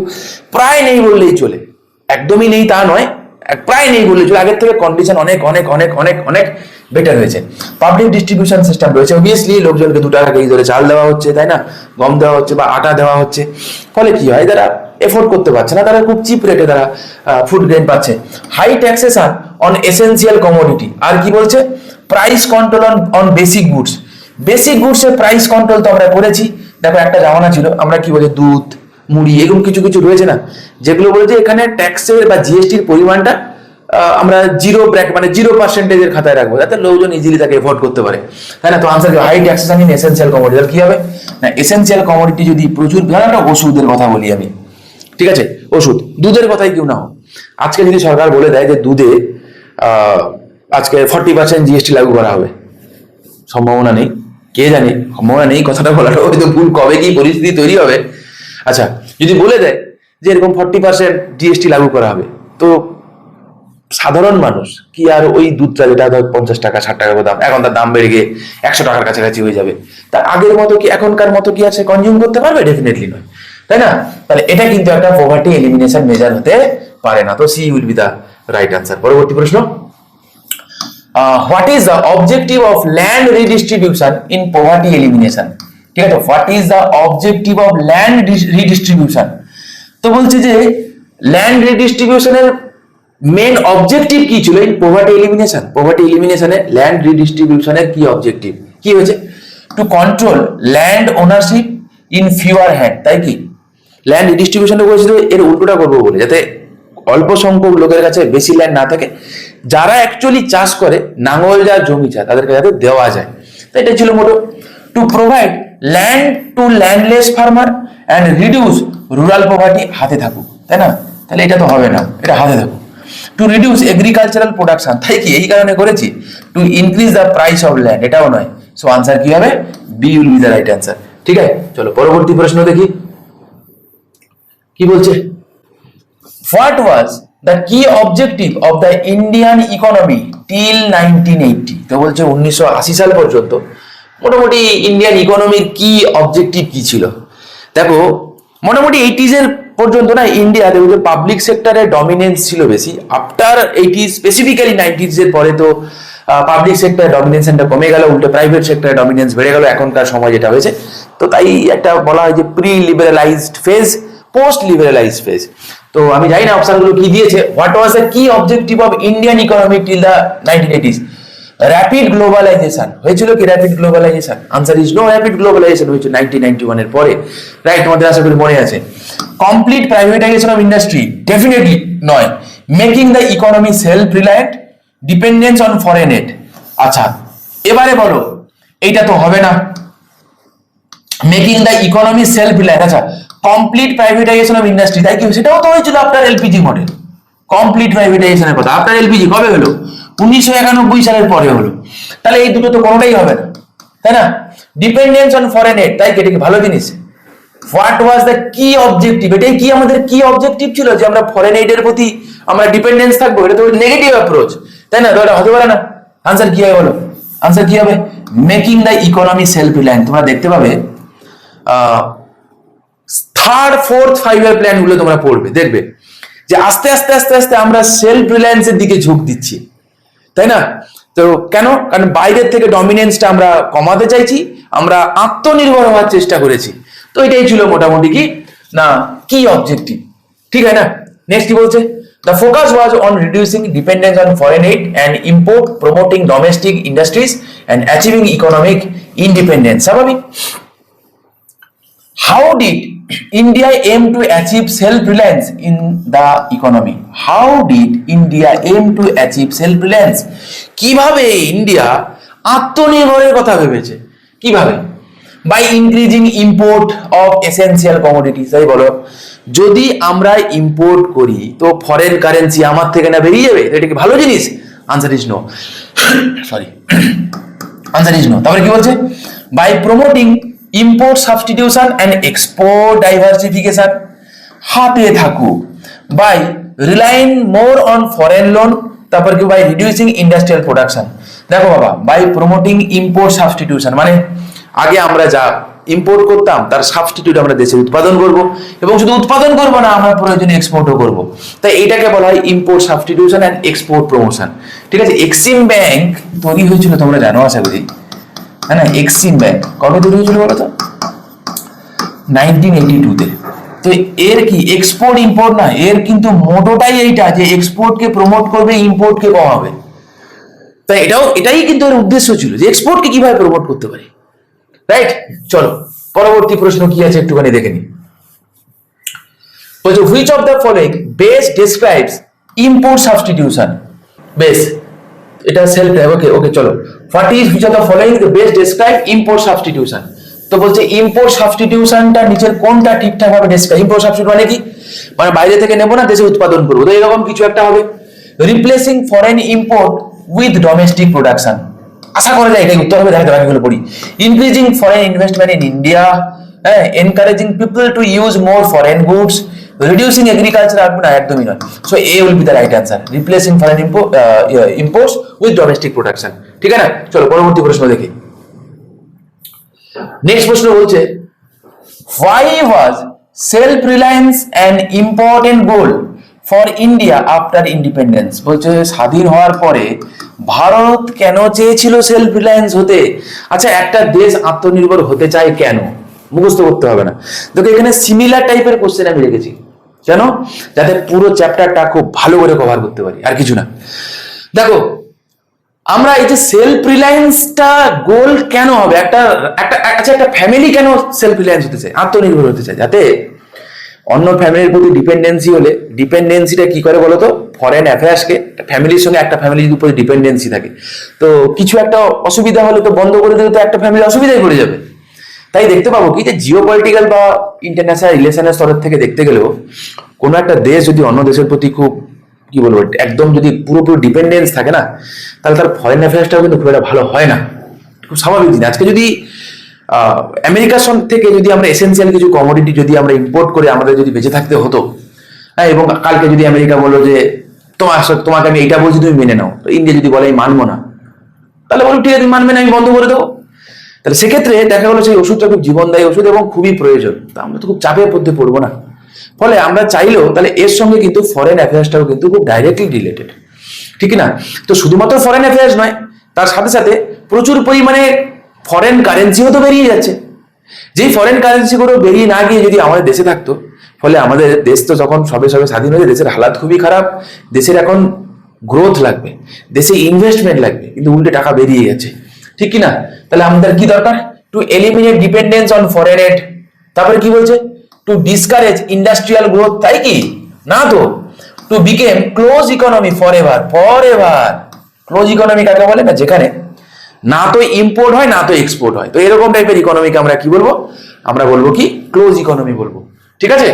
প্রায় নেই বললেই চলে, একদমই নেই তা নয়, প্রায় নেই বললেই চলে। আগের থেকে কন্ডিশন অনেক অনেক অনেক অনেক অনেক বেটার হয়েছে। পাবলিক ডিস্ট্রিবিউশন সিস্টেম রয়েছে, অবভিয়াসলি লোকজনকে 2 টাকা কেজি ধরে চাল দেওয়া হচ্ছে, তাই না, গম দেওয়া হচ্ছে বা আটা দেওয়া হচ্ছে, ফলে কি হয়, তারা এফোর্ড করতে পারছে না, তারা খুব চিপ রেটে তারা ফুড গ্রেন পাচ্ছে। High taxation on essential commodity, আর কি বলছে, price control on basic goods. Basic গুডসের প্রাইস কন্ট্রোল তো আমরা করেছি। দেখো একটা জামানা ছিল, আমরা কি বলি, দুধ, মুড়ি, এরকম কিছু কিছু রয়েছে না, যেগুলো বলেছে এখানে ট্যাক্সের বা জিএসটির পরিমাণটা আমরা 0% খাতায় রাখবো, যাতে লোকজন ইজিলি তাকে এফোর্ড করতে পারে, তাই না। তো আনসার কি, high taxation in essential commodity. কি হবে না, এসেন্সিয়াল কমোডিটি যদি প্রচুর, ধরো একটা ওষুধের কথা বলি আমি, ঠিক আছে, ওষুধ, দুধের কথাই কেউ না হোক, আজকে যদি সরকার বলে দেয় যে দুধে আজকে 40% জিএসটি লাগু করা হবে, সম্ভাবনা নেই, কে জানে, সম্ভাবনা নেই, কথাটা বলাটা হয়তো ভুল, কবে কি পরিস্থিতি তৈরি হবে। আচ্ছা, যদি বলে দেয় যে এরকম 40% জিএসটি লাগু করা হবে, তো সাধারণ মানুষ কি আর ওই দুধটা, যেটা 50 টাকা 60 টাকা দাম, এখন তার দাম বেড়ে গিয়ে 100 টাকার কাছাকাছি হয়ে যাবে, তা আগের মতো কি, এখনকার মতো কি আছে কনজিউম করতে পারবে? ডেফিনেটলি নয়, তাই না। তাহলে এটা কিন্তু একটা পভার্টি এলিমিনেশন মেজার হতে পারে না। তো C will be the right answer. পরবর্তী প্রশ্ন, what is the objective of land redistribution in poverty elimination? ঠিক আছে, what is the objective of land redistribution? তো বলছে যে ল্যান্ড রিডিস্ট্রিবিউশনের মেন অবজেক্টিভ কি ছিল ইন পভার্টি এলিমিনেশন? পভার্টি এলিমিনেশনে ল্যান্ড রিডিস্ট্রিবিউশনের কি অবজেক্টিভ, কি হয়েছে? To control land ownership in fewer hand, তাই কি? ল্যান্ড রিডিস্ট্রিবিউশন করেছিল এর উল্টোটা করবো বলে, যাতে অল্প সংখ্যক লোকের কাছে বেশি ল্যান্ড না থাকে, যারা অ্যাকচুয়ালি চাষ করে, নাঙল যার জমি চায়, তাদেরকে যাতে দেওয়া যায়, তো এটা ছিল motto. To provide land to landless farmer and reduce rural poverty, হাতে থাকুক, তাই না, তাহলে এটা তো হবে না, এটা হাতে থাকুক। টু রিডিউস এগ্রিকালচারাল প্রোডাকশন, তাই কি, এই কারণে করেছি। To increase the price of land, এটাও নয়। সো আনসার কি হবে? B will be the right answer. ঠিক আছে, চলো পরবর্তী প্রশ্ন দেখি কি বলছে। What was the key objective of the Indian economy till 1980? তো বলছে 1980 সাল পর্যন্ত মোটামুটি ইন্ডিয়ান ইকোনমির কি অবজেক্টিভ কি ছিল। দেখো মোটামুটি 80s এর পর্যন্ত না ইন্ডিয়া দেখো পাবলিক সেক্টরে ডমিনেন্স ছিল বেশি। আফটার 80s, স্পেসিফিক্যালি 90s এর পরে তো পাবলিক সেক্টরের ডমিনেশনটা কমে গেল, উল্টো প্রাইভেট সেক্টরের ডমিনেন্স বেড়ে গেল এখনকার সময় যেটা হয়েছে। তো তাই একটা বলা হয় যে pre liberalised phase, post liberalised phase. তো আমি জানি না অপশনগুলো কি দিয়েছে। What was the key objective of Indian economy till the 1980s? Rapid globalisation হয়েছিল কি? Rapid globalisation, answer is no. Rapid globalisation হয়েছিল 1991 এর পরে, রাইট? তোমাদের আশা করি মনে আছে। Complete privatisation of industry, definitely নয়। Making the economy self reliant, dependence on foreign aid. আচ্ছা এবারে বলো, এইটা তো হবে না। Making the economy self reliant, আচ্ছা কমপ্লিট প্রাইভেটাইজেশন অফ ইন্ডাস্ট্রি, তাই কি? সেটাও তো হয়েছিল আপনার এলপিজি মডেল। কমপ্লিট প্রাইভেটাইজেশনের কথা আপনার এলপিজি কবে হলো? 1991 সালের পরে হলো। তাহলে এই দুটো তো কোনোটাই হবে না, তাই না? ডিপেন্ডেন্স অন ফরেন এড, তাই কি? এটা কি ভালো জিনিস? What was the key objective? এটাই কি আমাদের কি অবজেক্টিভ ছিল যে আমরা ফরেন এইডের প্রতি আমরা ডিপেন্ডেন্স থাকবো? এটা তো নেগেটিভ অ্যাপ্রোচ, তাই না? তো এটা হতে পারে না। আনসার কি হবে বলো? আনসার কি হবে? Making the economy self reliant. তোমরা দেখতে পাবে থার্ড, ফোর্থ, 5-year প্ল্যান গুলো তোমরা পড়বে, দেখবে যে আস্তে আস্তে আস্তে আস্তে আমরা সেলফ রিলায়েন্সের দিকে ঝোঁক দিচ্ছি, তাই না? তো কেন? কারণ বাইরের থেকে ডমিনেন্সটা আমরা কমাতে চাইছি, আমরা আত্মনির্ভর হওয়ার চেষ্টা করেছি। তো এটাই ছিল মোটামুটি কি না কি অবজেক্টিভ, ঠিক আছে না? নেক্সট কি বলছে, the focus was on reducing dependence on foreign aid and import, promoting domestic industries and achieving economic independence. স্বাভাবিক। How did India aim to achieve self-reliance in the economy? How did India aim to achieve self-reliance? কিভাবে ইন্ডিয়া আত্মনির্ভরের কথা ভেবেছে? কিভাবে? By increasing import of essential commodities. তাই বলো, যদি আমরা ইম্পোর্ট করি তো ফরেন কারেন্সি আমার থেকে না বেরিয়ে যাবে? এটা কি ভালো জিনিস? Answer is no. Sorry, answer is no. তারপরে কি বলছে? By promoting import substitution and export diversification, হাতে থাকুক। By relying more on foreign loan, তারপর কি? By reducing industrial production। দেখো বাবা, by promoting import substitution মানে আগে আমরা যা ইম্পোর্ট করতাম তার সাবস্টিটিউট আমরা দেশে উৎপাদন করব, এবং শুধু উৎপাদন করব না, আমরা প্রয়োজনে এক্সপোর্টও করব। তাই এটাকে বলা হয় import substitution and export promotion. ঠিক আছে। এক্সিম ব্যাংক তৈরি হয়েছিল তোমরা জানো আশা করি, হ্যাঁ না? এক্সিম ব্যাংক কবে তৈরি হয়েছিল বলো তো? 1982-তে। তো এর কি এক্সপোর্ট ইম্পোর্ট না, এর কিন্তু মোটোটাই এইটা যে এক্সপোর্টকে প্রমোট করবে, ইম্পোর্টকে কমাবে। তাই এটাই কিন্তু এর উদ্দেশ্য ছিল যে এক্সপোর্টকে কিভাবে প্রমোট করতে পারি। রাইট। চলো পরবর্তী প্রশ্ন কি আছে একটুখানি দেখে নি। বলছে which of the following best describes import substitution. Base এটা সেলফ। ওকে ওকে, চলো। What is which of the following the best describe import substitution. তো বলছে ইম্পোর্ট সাবস্টিটিউশনটা নিচের কোনটা ঠিকঠাক ভাবে ডেসক্রাইব? ইম্পোর্ট সাবস্টিটিউট মানে কি? মানে বাইরে থেকে নেবো না, দেশে উৎপাদন করবো। তো এরকম কিছু একটা হবে। Replacing foreign import with domestic production. আশা করা যায় এটাই উত্তর হবে। দেখা যাক এগুলো পড়ি। Increasing foreign investment in India, encouraging people to use more foreign goods, reducing agriculture output. না, একদমই নয়। So A will be the right answer, replacing foreign imports with domestic production. ঠিক আছে না? চলো পরবর্তী প্রশ্ন দেখি। নেক্সট প্রশ্ন বলছে why was self reliance an important goal for India after independence? বলছে স্বাধীন হওয়ার পরে ভারত কেন চেয়েছিল সেলফ রিলায়েন্স হতে? আচ্ছা, একটা দেশ আত্মনির্ভর হতে চায় কেন? মুখস্থ করতে হবে না। দেখো এখানে সিমিলার টাইপের কোশ্চেন আমি রেখেছি। কেন? যাতে পুরো চ্যাপ্টারটা খুব ভালো করে কভার করতে পারি, আর কিছু না। দেখো আমরা এই যে সেলফ রিলায়েন্সটা গোল কেন হবে? একটা ফ্যামিলি কেন সেলফ রিলায়েন্স হতে চায়, আত্মনির্ভর হতে চায়? যাতে অন্য ফ্যামিলির প্রতি ডিপেন্ডেন্সি হলে, ডিপেন্ডেন্সিটা কি করে বলতো? ফরেন অ্যাফেয়ার্সকে, ফ্যামিলির সঙ্গে একটা ফ্যামিলির উপরে ডিপেন্ডেন্সি থাকে, তো কিছু একটা অসুবিধা হলে তো বন্ধ করে দিলে তো একটা ফ্যামিলি অসুবিধায় পড়ে যাবে। তাই দেখতে পাবো কি যে জিও পলিটিক্যাল বা ইন্টারন্যাশনাল রিলেশনের স্তরের থেকে দেখতে গেলেও কোনো একটা দেশ যদি অন্য দেশের প্রতি খুব কি বলবো একদম যদি পুরোপুরি ডিপেন্ডেন্স থাকে না, তাহলে তার ফরেন অ্যাফেয়ার্সটাও কিন্তু খুব একটা ভালো হয় না। খুব স্বাভাবিক জিনিস। আজকে যদি আমেরিকার থেকে যদি আমরা এসেন্সিয়াল কিছু কমোডিটি যদি আমরা ইম্পোর্ট করে আমাদের যদি বেঁচে থাকতে হতো, হ্যাঁ, এবং কালকে যদি আমেরিকা বললো যে তোমাকে আমি এইটা বলছি তুমি মেনে নাও, তো ইন্ডিয়া যদি বলে আমি মানবো না, তাহলে বলো ঠিক আছে তুমি মানবে না, আমি বন্ধ করে দেবো। তাহলে সেক্ষেত্রে দেখা গেলো সেই ওষুধটা খুব জীবনদায়ী ওষুধ এবং খুবই প্রয়োজন, তা আমরা তো খুব চাপের মধ্যে পড়বো না। ফলে আমরা চাইলেও তাহলে এর সঙ্গে কিন্তু ফরেন অ্যাফেয়ার্সটাও কিন্তু খুব ডাইরেক্টলি রিলেটেড, ঠিক না? তো শুধুমাত্র ফরেন অ্যাফেয়ার্স নয়, তার সাথে সাথে প্রচুর পরিমাণে ফরেন কারেন্সিও তো বেরিয়ে যাচ্ছে। যেই ফরেন কারেন্সিগুলো বেরিয়ে না গিয়ে যদি আমাদের দেশে থাকতো, ফলে আমাদের দেশ তো যখন সবে সবে স্বাধীন হয়েছে, দেশের হালাত খুবই খারাপ। দেশের এখন গ্রোথ লাগবে, দেশে ইনভেস্টমেন্ট লাগবে, কিন্তু উল্টে টাকা বেরিয়ে গেছে, ঠিক কি না? তাহলে আমাদের কি দরকার? To eliminate dependence on foreign aid. তারপরে কি বলছে? To discourage industrial growth. তাই কি না? তো to become close economy forever. Close economy কাকে বলে? না যেখানে না তো ইম্পোর্ট হয় না তো এক্সপোর্ট হয়, তো এরকম টাইপের ইকোনমিকে আমরা কি বলবো? আমরা বলবো কি? ক্লোজ ইকোনমি বলবো, ঠিক আছে?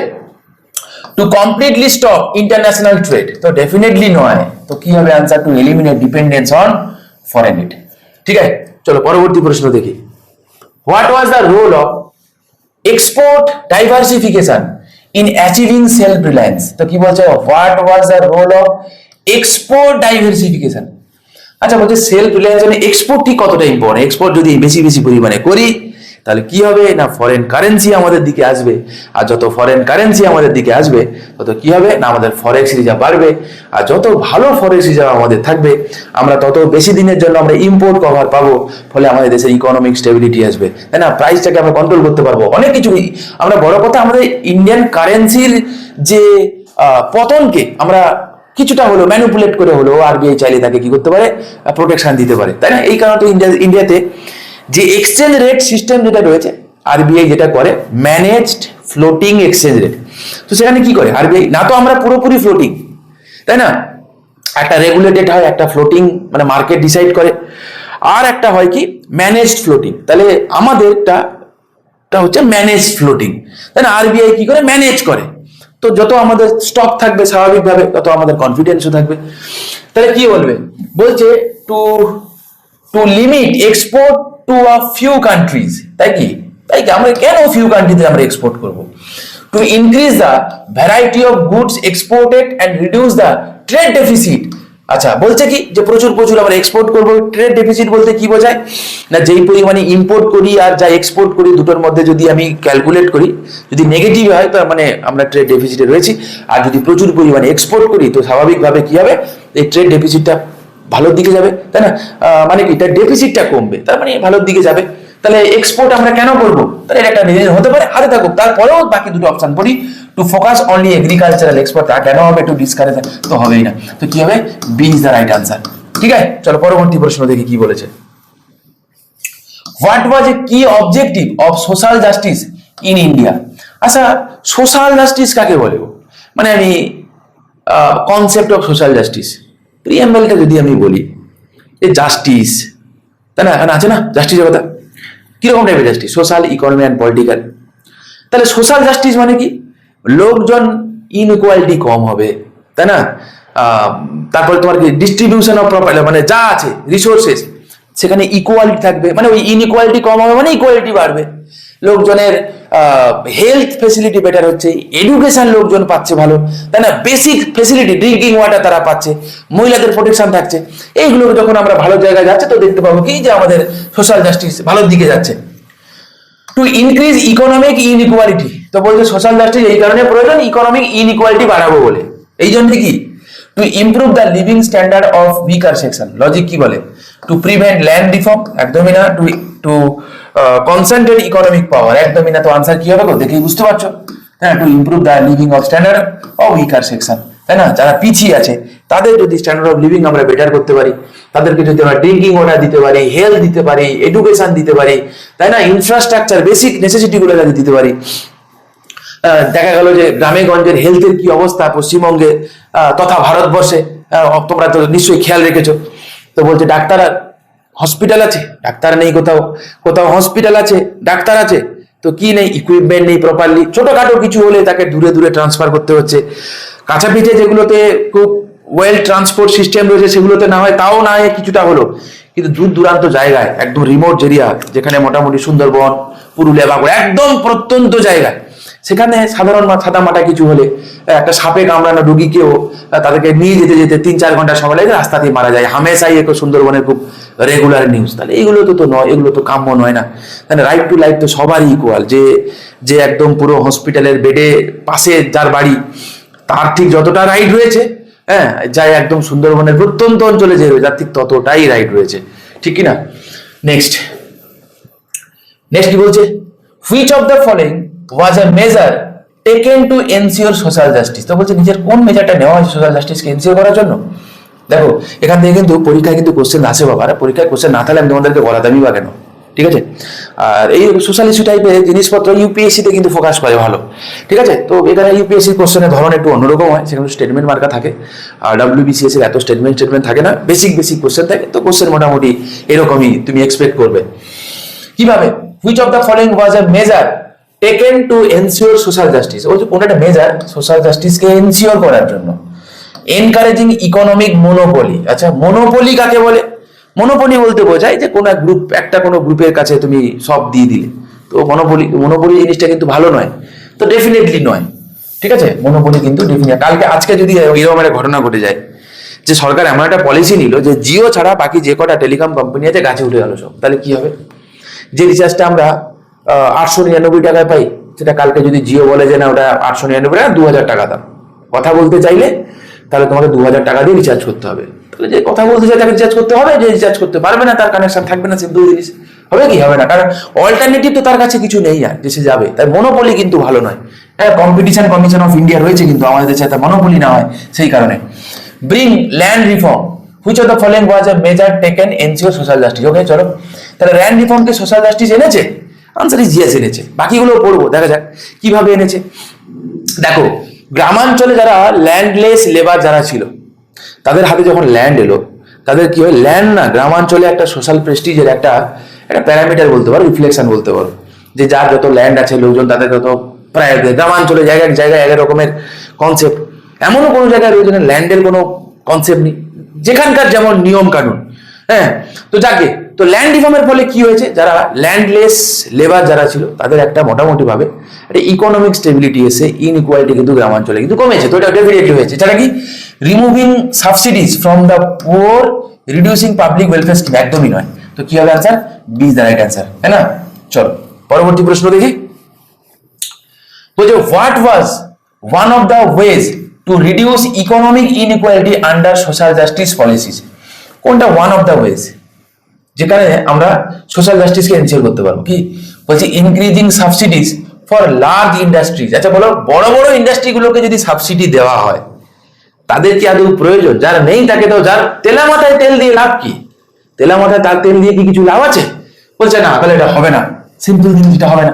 To completely stop international trade, তো ডেফিনেটলি নয়। তো কি হবে answer? To eliminate dependence on foreign aid. ঠিক আছে, চলো পরবর্তী প্রশ্ন দেখি। What was the role of export diversification in achieving self reliance? তো কি বলছে? What was the role of export diversification. আচ্ছা বলছে সেলফ রিলায়েন্স মানে এক্সপোর্ট ঠিক কতটা ইম্পর্টেন্ট? এক্সপোর্ট যদি বেশি বেশি পরিমাণে করি, তাহলে কি হবে না, ফরেন কারেন্সি আমাদের দিকে আসবে, আর যত ফরেন কারেন্সি আমাদের দিকে আসবে তত কি হবে না, আমাদের ফরেক্স রিজার্ভ বাড়বে, আর যত ভালো ফরেক্স রিজার্ভ আমাদের থাকবে আমরা তত বেশি দিনের জন্য আমরা ইম্পোর্ট কভার পাবো, ফলে আমাদের দেশে ইকোনমিক স্টেবিলিটি আসবে, তাই না, প্রাইসটাকে আমরা কন্ট্রোল করতে পারবো, অনেক কিছু। আমরা বড় কথা আমাদের ইন্ডিয়ান কারেন্সির যে পতনকে আমরা কিছুটা হলো ম্যানিপুলেট করে হলো আরবিআই চাইলে তাকে কি করতে পারে, প্রোটেকশন দিতে পারে, তাই না। এই কারণে তো ইন্ডিয়াতে যে এক্সচেঞ্জ রেট সিস্টেম যেটা রয়েছে, আরবিআই যেটা করে ম্যানেজড ফ্লোটিং এক্সচেঞ্জ রেট, তো সেখানে কি করে আরবিআই, না তো আমরা পুরোপুরি ফ্লোটিং, তাই না, একটা রেগুলেটেড হয়, একটা ফ্লোটিং মানে মার্কেট ডিসাইড করে, আর একটা হয় কি ম্যানেজড ফ্লোটিং, তাহলে আমাদেরটা হচ্ছে ম্যানেজ ফ্লোটিং, তাই না। আরবিআই কি করে ম্যানেজ করে, তো যত আমাদের স্টক থাকবে স্বাভাবিকভাবে তত আমাদের কনফিডেন্সও থাকবে। তাহলে কি বলবে, বলছে to limit export to a few countries, তাই কি আমরা কেন ফিউ কান্ট্রিতে আমরা এক্সপোর্ট করব, to increase the variety of goods exported and reduce the trade deficit. আচ্ছা, বলছে কি যে প্রচুর আমরা এক্সপোর্ট করব, ট্রেড ডেফিসিট বলতে কি বোঝায় না, যেই পরিমাণে ইম্পোর্ট করি আর যা এক্সপোর্ট করি দুটোর মধ্যে যদি আমি ক্যালকুলেট করি, যদি নেগেটিভ হয় তো মানে আমরা ট্রেড ডেফিসিটে রয়েছি, আর যদি প্রচুর পরিমাণে এক্সপোর্ট করি তো স্বাভাবিকভাবে কি হবে, এই ট্রেড ডেফিসিটটা ভালোর দিকে যাবে, তাই না, মানে কি তার ডেফিসিটটা কমবে, তার মানে ভালোর দিকে যাবে। তাহলে এক্সপোর্ট আমরা কেন করবো, তাহলে এটা একটা রিজন হতে পারে, হাতে থাকুক, তারপরেও বাকি দুটো অপশন পড়ি, to focus only agricultural export, তা কেন হবে, টু ডিসকারেজ, তো হবেই না, তো কি হবে, B is the right answer. ঠিক আছে, চলো পরবর্তী প্রশ্ন দেখি কি বলেছে। হোয়াট ওয়াজ এ কি objective of social justice in India. আচ্ছা, সোশ্যাল জাস্টিস কাকে বলে, মানে আমি কনসেপ্ট অফ সোশ্যাল জাস্টিস প্রিএমএলটা যদি আমি বলি, যে জাস্টিস, তাই না, এখানে আছে না জাস্টিসের কথা, কিরকম টাইপের justice, social, economy and political. তাহলে সোশ্যাল জাস্টিস মানে কি, লোকজন ইনইকুয়ালিটি কম হবে, তাই না, তারপরে তোমার কি ডিস্ট্রিবিউশন অফ প্রপার্টি, মানে যা আছে রিসোর্সেস সেখানে ইকুয়ালিটি থাকবে, মানে ওই ইনইকুয়ালিটি কম হবে মানে ইকুয়ালিটি বাড়বে, লোকজনের হেলথ ফেসিলিটি বেটার হচ্ছে, এডুকেশন লোকজন পাচ্ছে ভালো, তাই না, বেসিক ফেসিলিটি ড্রিঙ্কিং ওয়াটার তারা পাচ্ছে, মহিলাদের প্রোটেকশন থাকছে, এইগুলো যখন আমরা ভালো জায়গায় যাচ্ছে তো দেখতে পাবো কি যে আমাদের সোশ্যাল জাস্টিস ভালোর দিকে যাচ্ছে। টু ইনক্রিজ ইকোনমিক ইনইকুয়ালিটি, তো বলছে সোশ্যাল জাস্টিস এই কারণে প্রয়োজন, ইকোনমিক ইনইকুয়ালিটি বাড়াবো বলে, এই জন্য কি, to improve the living standard of weaker section, logic কি বলে, টু প্রিভেন্ট ল্যান্ড রিফর্ম, একদমই না, টু কনসেন্ট্রেট ইকোনমিক পাওয়ার, একদমই না, তো আনসার কি হবে দেখেই বুঝতে পারছো, হ্যাঁ, to improve the living of standard of weaker section, তাই না, যারা পিছিয়ে আছে তাদের যদি স্ট্যান্ডার্ড অফ লিভিং আমরা বেটার করতে পারি, তাদেরকে যদি আমরা ড্রিঙ্কিং ওয়াটার দিতে পারি, হেলথ দিতে পারি, এডুকেশন দিতে পারি, তাই না, ইনফ্রাস্ট্রাকচার বেসিক নেসেসিটি গুলো যদি দিতে পারি, দেখা গেল যে গ্রামে গঞ্জের হেলথের কি অবস্থা পশ্চিমবঙ্গে তথা ভারতবর্ষে, তোমরা তো নিশ্চয়ই খেয়াল রেখেছো, তো বলছে ডাক্তার হসপিটাল আছে, ডাক্তার নেই, কোথাও হসপিটাল আছে, ডাক্তার আছে, তো কি নেই, ইকুইপমেন্ট নেই প্রপারলি, ছোটখাটো কিছু হলে তাকে দূরে ট্রান্সফার করতে হচ্ছে, কাছাপিঠে যেগুলোতে খুব ওয়েল ট্রান্সপোর্ট সিস্টেম রয়েছে সেগুলোতে না হয়, তাও না হয় কিছুটা হলো, কিন্তু দূর দূরান্ত জায়গায় একদম রিমোট এরিয়া, যেখানে মোটামুটি সুন্দরবন, পুরুলিয়া, বাঁকুড়া, একদম প্রত্যন্ত জায়গায়, সেখানে সাধারণ সাদা মাটা কিছু হলে একটা সাপে কামড়ানো রুগীকেও তাদেরকে নিয়ে যেতে 3-4 ঘন্টা সময় লাগে, রাস্তা দিয়ে মারা যায়, হামেশাই এক সুন্দরবনের খুব রেগুলার নিউজ। তাহলে এগুলো তো নয়, এগুলো তো কাম্য নয় না, তাহলে রাইট টু লাইফ তো সবারই ইকুয়াল, যে একদম পুরো হসপিটালের বেডে পাশে যার বাড়ি তার ঠিক যতটা রাইট রয়েছে, হ্যাঁ, যাই একদম সুন্দরবনের প্রত্যন্ত অঞ্চলে যে রয়েছে তার ঠিক ততটাই রাইট রয়েছে, ঠিক কিনা। নেক্সট কি বলছে, which of the following was a measure taken to ensure social justice, তো বলছে নিজের কোন মেজারটা নেওয়া হয়েছে সোশ্যাল জাস্টিসকে এনসিওর করার জন্য। দেখো এখান থেকে কিন্তু পরীক্ষায় কিন্তু কোশ্চেন আসে বাবা, পরীক্ষায় কোশ্চেন না থাকলে আমি তোমাদেরকে বলাতামই বা কেন, ঠিক আছে। আর এই সোশ্যাল ইস্যু টাইপের জিনিসপত্র ইউপিএসসি তে কিন্তু ফোকাস করে ভালো, ঠিক আছে। তো এখানে ইউপিএসসি কোশ্চেনের ধরন একটু অন্যরকম হয়, সেখানে স্টেটমেন্ট মার্কা থাকে, আর WBCS এর এত স্টেটমেন্ট থাকে না, বেসিক কোশ্চেন থাকে, তো কোশ্চেন মোটামুটি এরকমই তুমি এক্সপেক্ট করবে। কিভাবে, which of the following was A measure taken to ensure social justice, ওই যে কোন একটা মেজার সোশ্যাল জাস্টিসকে এনসিওর করার জন্য। এনকারেজিং ইকোনমিক মনোপলি, আচ্ছা মনোপলি কাকে বলে, মনোপলি বলতে বোঝায় যে কোনো কোনো গ্রুপের কাছে তুমি সব দিয়ে দিলে, তো মনোপলি জিনিসটা কিন্তু ভালো নয়, তো ডেফিনেটলি নয়, ঠিক আছে, মনোপলি কিন্তু ডেফিনেটলি। আজকে যদি এরকম একটা ঘটনা ঘটে যায় যে সরকার এমন একটা পলিসি নিল যে জিও ছাড়া বাকি যে কটা টেলিকম কোম্পানি আছে গাছে উঠে গেল সব, তাহলে কি হবে, যে রিচার্জটা আমরা 899 টাকায় পাই, সেটা কালকে যদি জিও বলে যে না ওটা 899 টাকা 2000 টাকা দাম, কথা বলতে চাইলে তাহলে তোমাকে 2000 টাকা দিয়ে রিচার্জ করতে হবে। তাহলে যে কথা বলতে চাই তাকে রিচার্জ করতে হবে, যে রিচার্জ করতে পারবে না তার কানেকশন থাকবে না, সিম্পল জিনিস। হবে কি? হবে না, কারণ অল্টারনেটিভ তো তার কাছে কিছু নেই আর যে সে যাবে। তাই মনোপলি কিন্তু ভালো নয়। হ্যাঁ, কম্পিটিশন কমিশন অফ ইন্ডিয়া রয়েছে, কিন্তু আমাদের দেশে একটা মনোপলি না হয় সেই কারণে। Bring land reform, which of the following was a measure taken ensure social justice. Okay চলো, তাহলে ল্যান্ড রিফর্মকে সোশ্যাল জাস্টিস এনেছে? আনসার ইজ ইয়েস, এনেছে। বাকিগুলো পড়বো, দেখা যাক কিভাবে এনেছে। দেখো, গ্রামাঞ্চলে যারা ল্যান্ডলেস লেবার যারা ছিল, তাদের হাতে যখন ল্যান্ড এলো, তাদের কি হয়, ল্যান্ড না গ্রামাঞ্চলে একটা সোশ্যাল প্রেস্টিজের একটা একটা প্যারামিটার বলতে পারো, রিফ্লেকশন বলতে পারো, যে যার যত ল্যান্ড আছে লোকজন তাদের তত প্রায় গ্রামাঞ্চলে জায়গায় জায়গায় এক রকমের কনসেপ্ট। এমনও কোনো জায়গায় রয়েছে ল্যান্ডের কোনো কনসেপ্ট নেই, যেখানকার যেমন নিয়ম কানুন। হ্যাঁ, তো যাকে তো ল্যান্ড রিফর্মের ফলে কি হয়েছে, যারা ল্যান্ডলেস লেবার যারা ছিল তাদের একটা মোটামুটি ভাবে একটা ইকোনমিক স্টেবিলিটি এসে ইনইকুয়ালিটি কিন্তু গ্রামাঞ্চলে কিন্তু কমেছে। তো এটা ডেফিনেটলি হয়েছে। যারা কি removing subsidies from the poor, reducing public welfare scheme, একদমই নয়। তো কি হবে answer? B is the right answer, তাই না? চলো পরবর্তী প্রশ্ন দেখি। বলছে what was one of the ways to reduce economic inequality under social justice policies? কোনটা ওয়ান অফ দ্য ওয়েজ যেখানে আমরা সোশ্যাল জাস্টিসকে এনশিওর করতে পারবো? কি বলছি? Increasing subsidies for large industries. আচ্ছা বলো, বড় বড় ইন্ডাস্ট্রিগুলোকে যদি সাবসিডি দেওয়া হয়, তাদের কি আদৌ প্রয়োজন? যার নেই তাকে তো, যার তেলা মাথায় তেল দিয়ে লাভ কি? তেলা মাথায় তার তেল দিয়ে কি কিছু লাভ আছে? বলছে না, তাহলে এটা হবে না, সিম্পল জিনিস, এটা হবে না।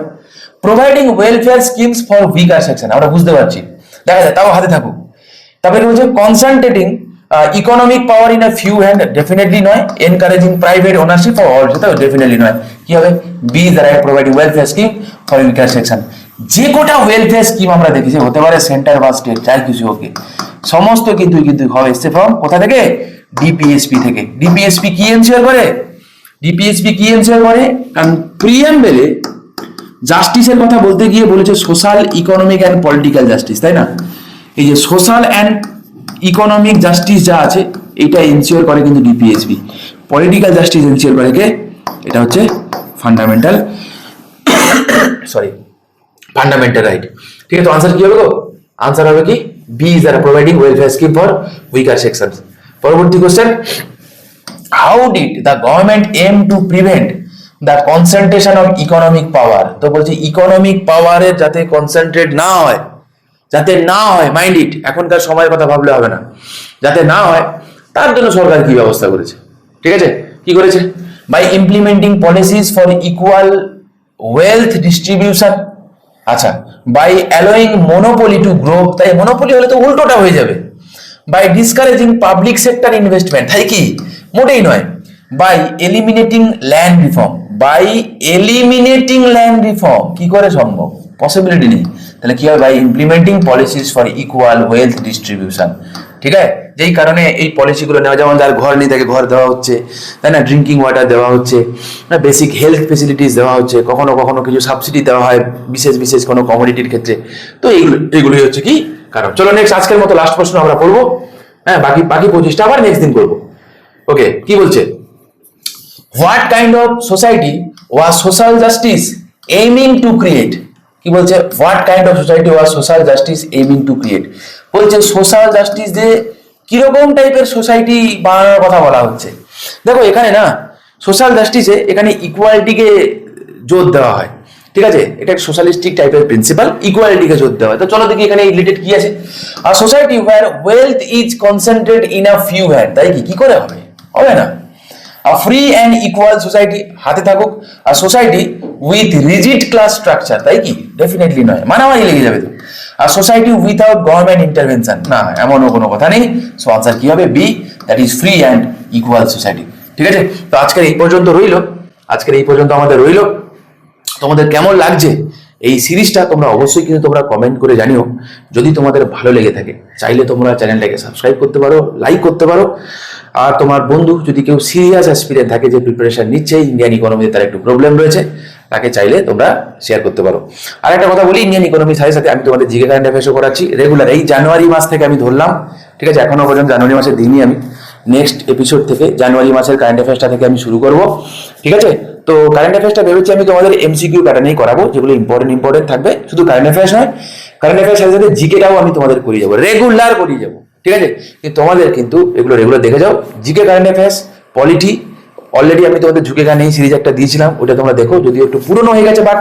Providing welfare schemes for weaker section, আমরা বুঝতে পারছি, দেখা যায়, তাও হাতে থাকুক। তারপরে বলছে concentrating economic power in a few hand, definitely নয়। Encouraging private ownership for all, সেটাও ডেফিনেটলি নয়। কি হবে? B is the right, providing welfare scheme for weaker section. যে কোটা ওয়েলফেয়ার স্কিম আমরা দেখেছি, হতে পারে সেন্টার বা স্টেট, যাই কিছু হোক, সমস্ত কিন্তু হয় এসছে ফ্রম কোথা থেকে? ডিপিএসপি থেকে। ডিপিএসপি কি এনশিওর করে? ডিপিএসপি কি এনশিওর করে? কারণ প্রিয়াম্বেলে জাস্টিসের কথা বলতে গিয়ে বলেছে social, economic and political justice, তাই না? এই যে সোশ্যাল অ্যান্ড ইকোনমিক জাস্টিস যা আছে, এটা এনশিওর করে কিন্তু ডিপিএসপি। পলিটিক্যাল জাস্টিস এনশিওর করে কে? এটা হচ্ছে ফান্ডামেন্টাল ফান্ডামেন্টাল রাইট। ঠিক আছে, তো আনসার কি হবে গো? আনসার হবে কি? B is the providing welfare scheme for weaker section. পরবর্তী question, how did the government aim to prevent the concentration of economic power? তো বলছি ইকোনমিক পাওয়ারের যাতে কনসেন্ট্রেট না হয়, যাতে না হয়, মাইন্ড ইট, এখনকার সময়ের কথা ভাবলে হবে না, যাতে না হয় তার জন্য সরকার কি ব্যবস্থা করেছে? ঠিক আছে, কি করেছে? By implementing policies for equal wealth distribution. আচ্ছা, by allowing monopoly to grow, তাই মনোপলি হলে তো উল্টোটা হয়ে যাবে। By discouraging public sector investment, তাই কি? মোটেই নয়। By eliminating land reform, by eliminating land reform কি করে সম্ভব? পসিবিলিটি নেই। তাহলে কি হবে? By implementing policies for equal wealth distribution. ঠিক আছে, যেই কারণে এই পলিসিগুলো নেওয়া, যেমন যার ঘর নেই তাকে ঘর দেওয়া হচ্ছে, তাই না? ড্রিঙ্কিং ওয়াটার দেওয়া হচ্ছে, বেসিক হেলথ ফেসিলিটিস দেওয়া হচ্ছে, কখনো কখনো কিছু সাবসিডি দেওয়া হয় বিশেষ বিশেষ কোনো কমোডিটির ক্ষেত্রে। তো এগুলোই হচ্ছে কি কারণ। চলো নেক্সট, আজকের মতো লাস্ট প্রশ্ন আমরা করবো। হ্যাঁ, বাকি 25টা আবার নেক্সট দিন করবো। ওকে, কি বলছে? What kind of society was social justice aiming to create? কি বলছে? What kind of society was social justice aiming to create? বলছে সোশ্যাল জাস্টিস যে কিরকম টাইপের সোসাইটি বানানোর কথা বলা হচ্ছে। দেখো এখানে না, সোশ্যাল জাস্টিসে এখানে ইকুয়ালিটিকে জোর দেওয়া হয়। ঠিক আছে, এটা একটা সোশ্যালিস্টিক টাইপের প্রিন্সিপাল, ইকুয়ালিটিকে জোর দেওয়া হয়। তো চলো দেখি এখানে রিলেটেড কি আছে। আর society where wealth is concentrated in a few hand, তাই কি? কি করে হবে? হবে না। A free and equal society, হাতে থাকুক। আর society with rigid class structure, তাই কি? ডেফিনেটলি নয়, মানামারি লেগে যাবে তো। আর সোসাইটি উইথাউট গভর্নমেন্ট ইন্টারভেনশন, না, এমনও কোনো কথা নেই। সো আনসার কি হবে? B, that is free and equal society. ঠিক আছে, তো আজকের এই পর্যন্ত আমাদের রইল। তোমাদের কেমন লাগছে এই সিরিজটা তোমরা অবশ্যই কিন্তু তোমরা কমেন্ট করে জানিও। যদি তোমাদের ভালো লেগে থাকে, চাইলে তোমরা চ্যানেলটাকে সাবস্ক্রাইব করতে পারো, লাইক করতে পারো। আর তোমার বন্ধু যদি কেউ সিরিয়াস অ্যাসপিরেন্ট থাকে, যে প্রিপারেশন নিচ্ছে ইন্ডিয়ান ইকোনমিতে, তার একটু প্রবলেম রয়েছে, তাকে চাইলে তোমরা শেয়ার করতে পারো। আর একটা কথা বলি, ইন্ডিয়ান ইকোনমির সাথে সাথে আমি তোমাদের জিকে কারেন্ট অ্যাফেয়ার্সও করাচ্ছি রেগুলার। এই জানুয়ারি মাস থেকে আমি ধরলাম, ঠিক আছে, এখনো পর্যন্ত জানুয়ারি মাসের দিনই আমি নেক্সট এপিসোড থেকে জানুয়ারি মাসের কারেন্ট অ্যাফেয়ার্সটা থেকে আমি শুরু করব। ঠিক আছে, তো কারেন্ট অ্যাফেয়ার্সটা ভেবেছি আমি তোমাদের এমসিকিউ প্যাটার্নেই করাবো, যেগুলো ইম্পর্টেন্ট থাকবে। শুধু কারেন্ট অ্যাফেয়ার্স নয়, কারেন্ট অ্যাফেয়ার্স সাথে সাথে জিকেটাও আমি তোমাদের করিয়ে যাবো, রেগুলার করিয়ে যাবো, ঠিক আছে? কিন্তু তোমাদের কিন্তু এগুলো রেগুলার দেখে যাও। GK, current affairs, polity already আমি তোমাদের ঝুঁকে গান এই সিরিজ একটা দিয়েছিলাম, ওটা তোমরা দেখো, যদিও একটু পুরনো হয়ে গেছে, বাট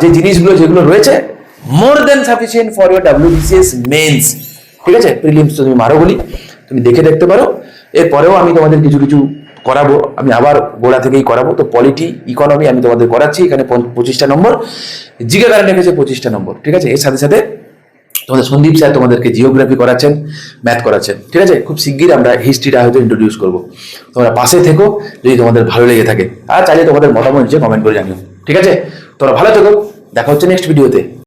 যে জিনিসগুলো যেগুলো রয়েছে more than sufficient for your WBCS mains, ঠিক আছে? প্রিলিমস তো তুমি মারো বলি, তুমি দেখে দেখতে পারো। এরপরেও আমি তোমাদের কিছু কিছু করাবো, আমি আবার গোড়া থেকেই করাবো। তো পলিটি, ইকোনমি আমি তোমাদের করাচ্ছি, এখানে 25টা নম্বর, জিকে কারেন্ট অ্যাফেয়ার্সে 25টা নম্বর, ঠিক আছে? এর সাথে সাথে তোমাদের সন্দীপ স্যার তোমাদেরকে জিওগ্রাফি করাচ্ছেন, ম্যাথ করাচ্ছেন, ঠিক আছে? খুব শিগগির আমরা হিস্ট্রিটা হয়তো ইন্ট্রোডিউস করবো। তোমরা পাশে থেকো যদি তোমাদের ভালো লেগে থাকে, আর চাইলে তোমাদের মতামত নিচে কমেন্ট করে জানিও, ঠিক আছে? তোমরা ভালো থেকো, দেখা হচ্ছে নেক্সট ভিডিওতে।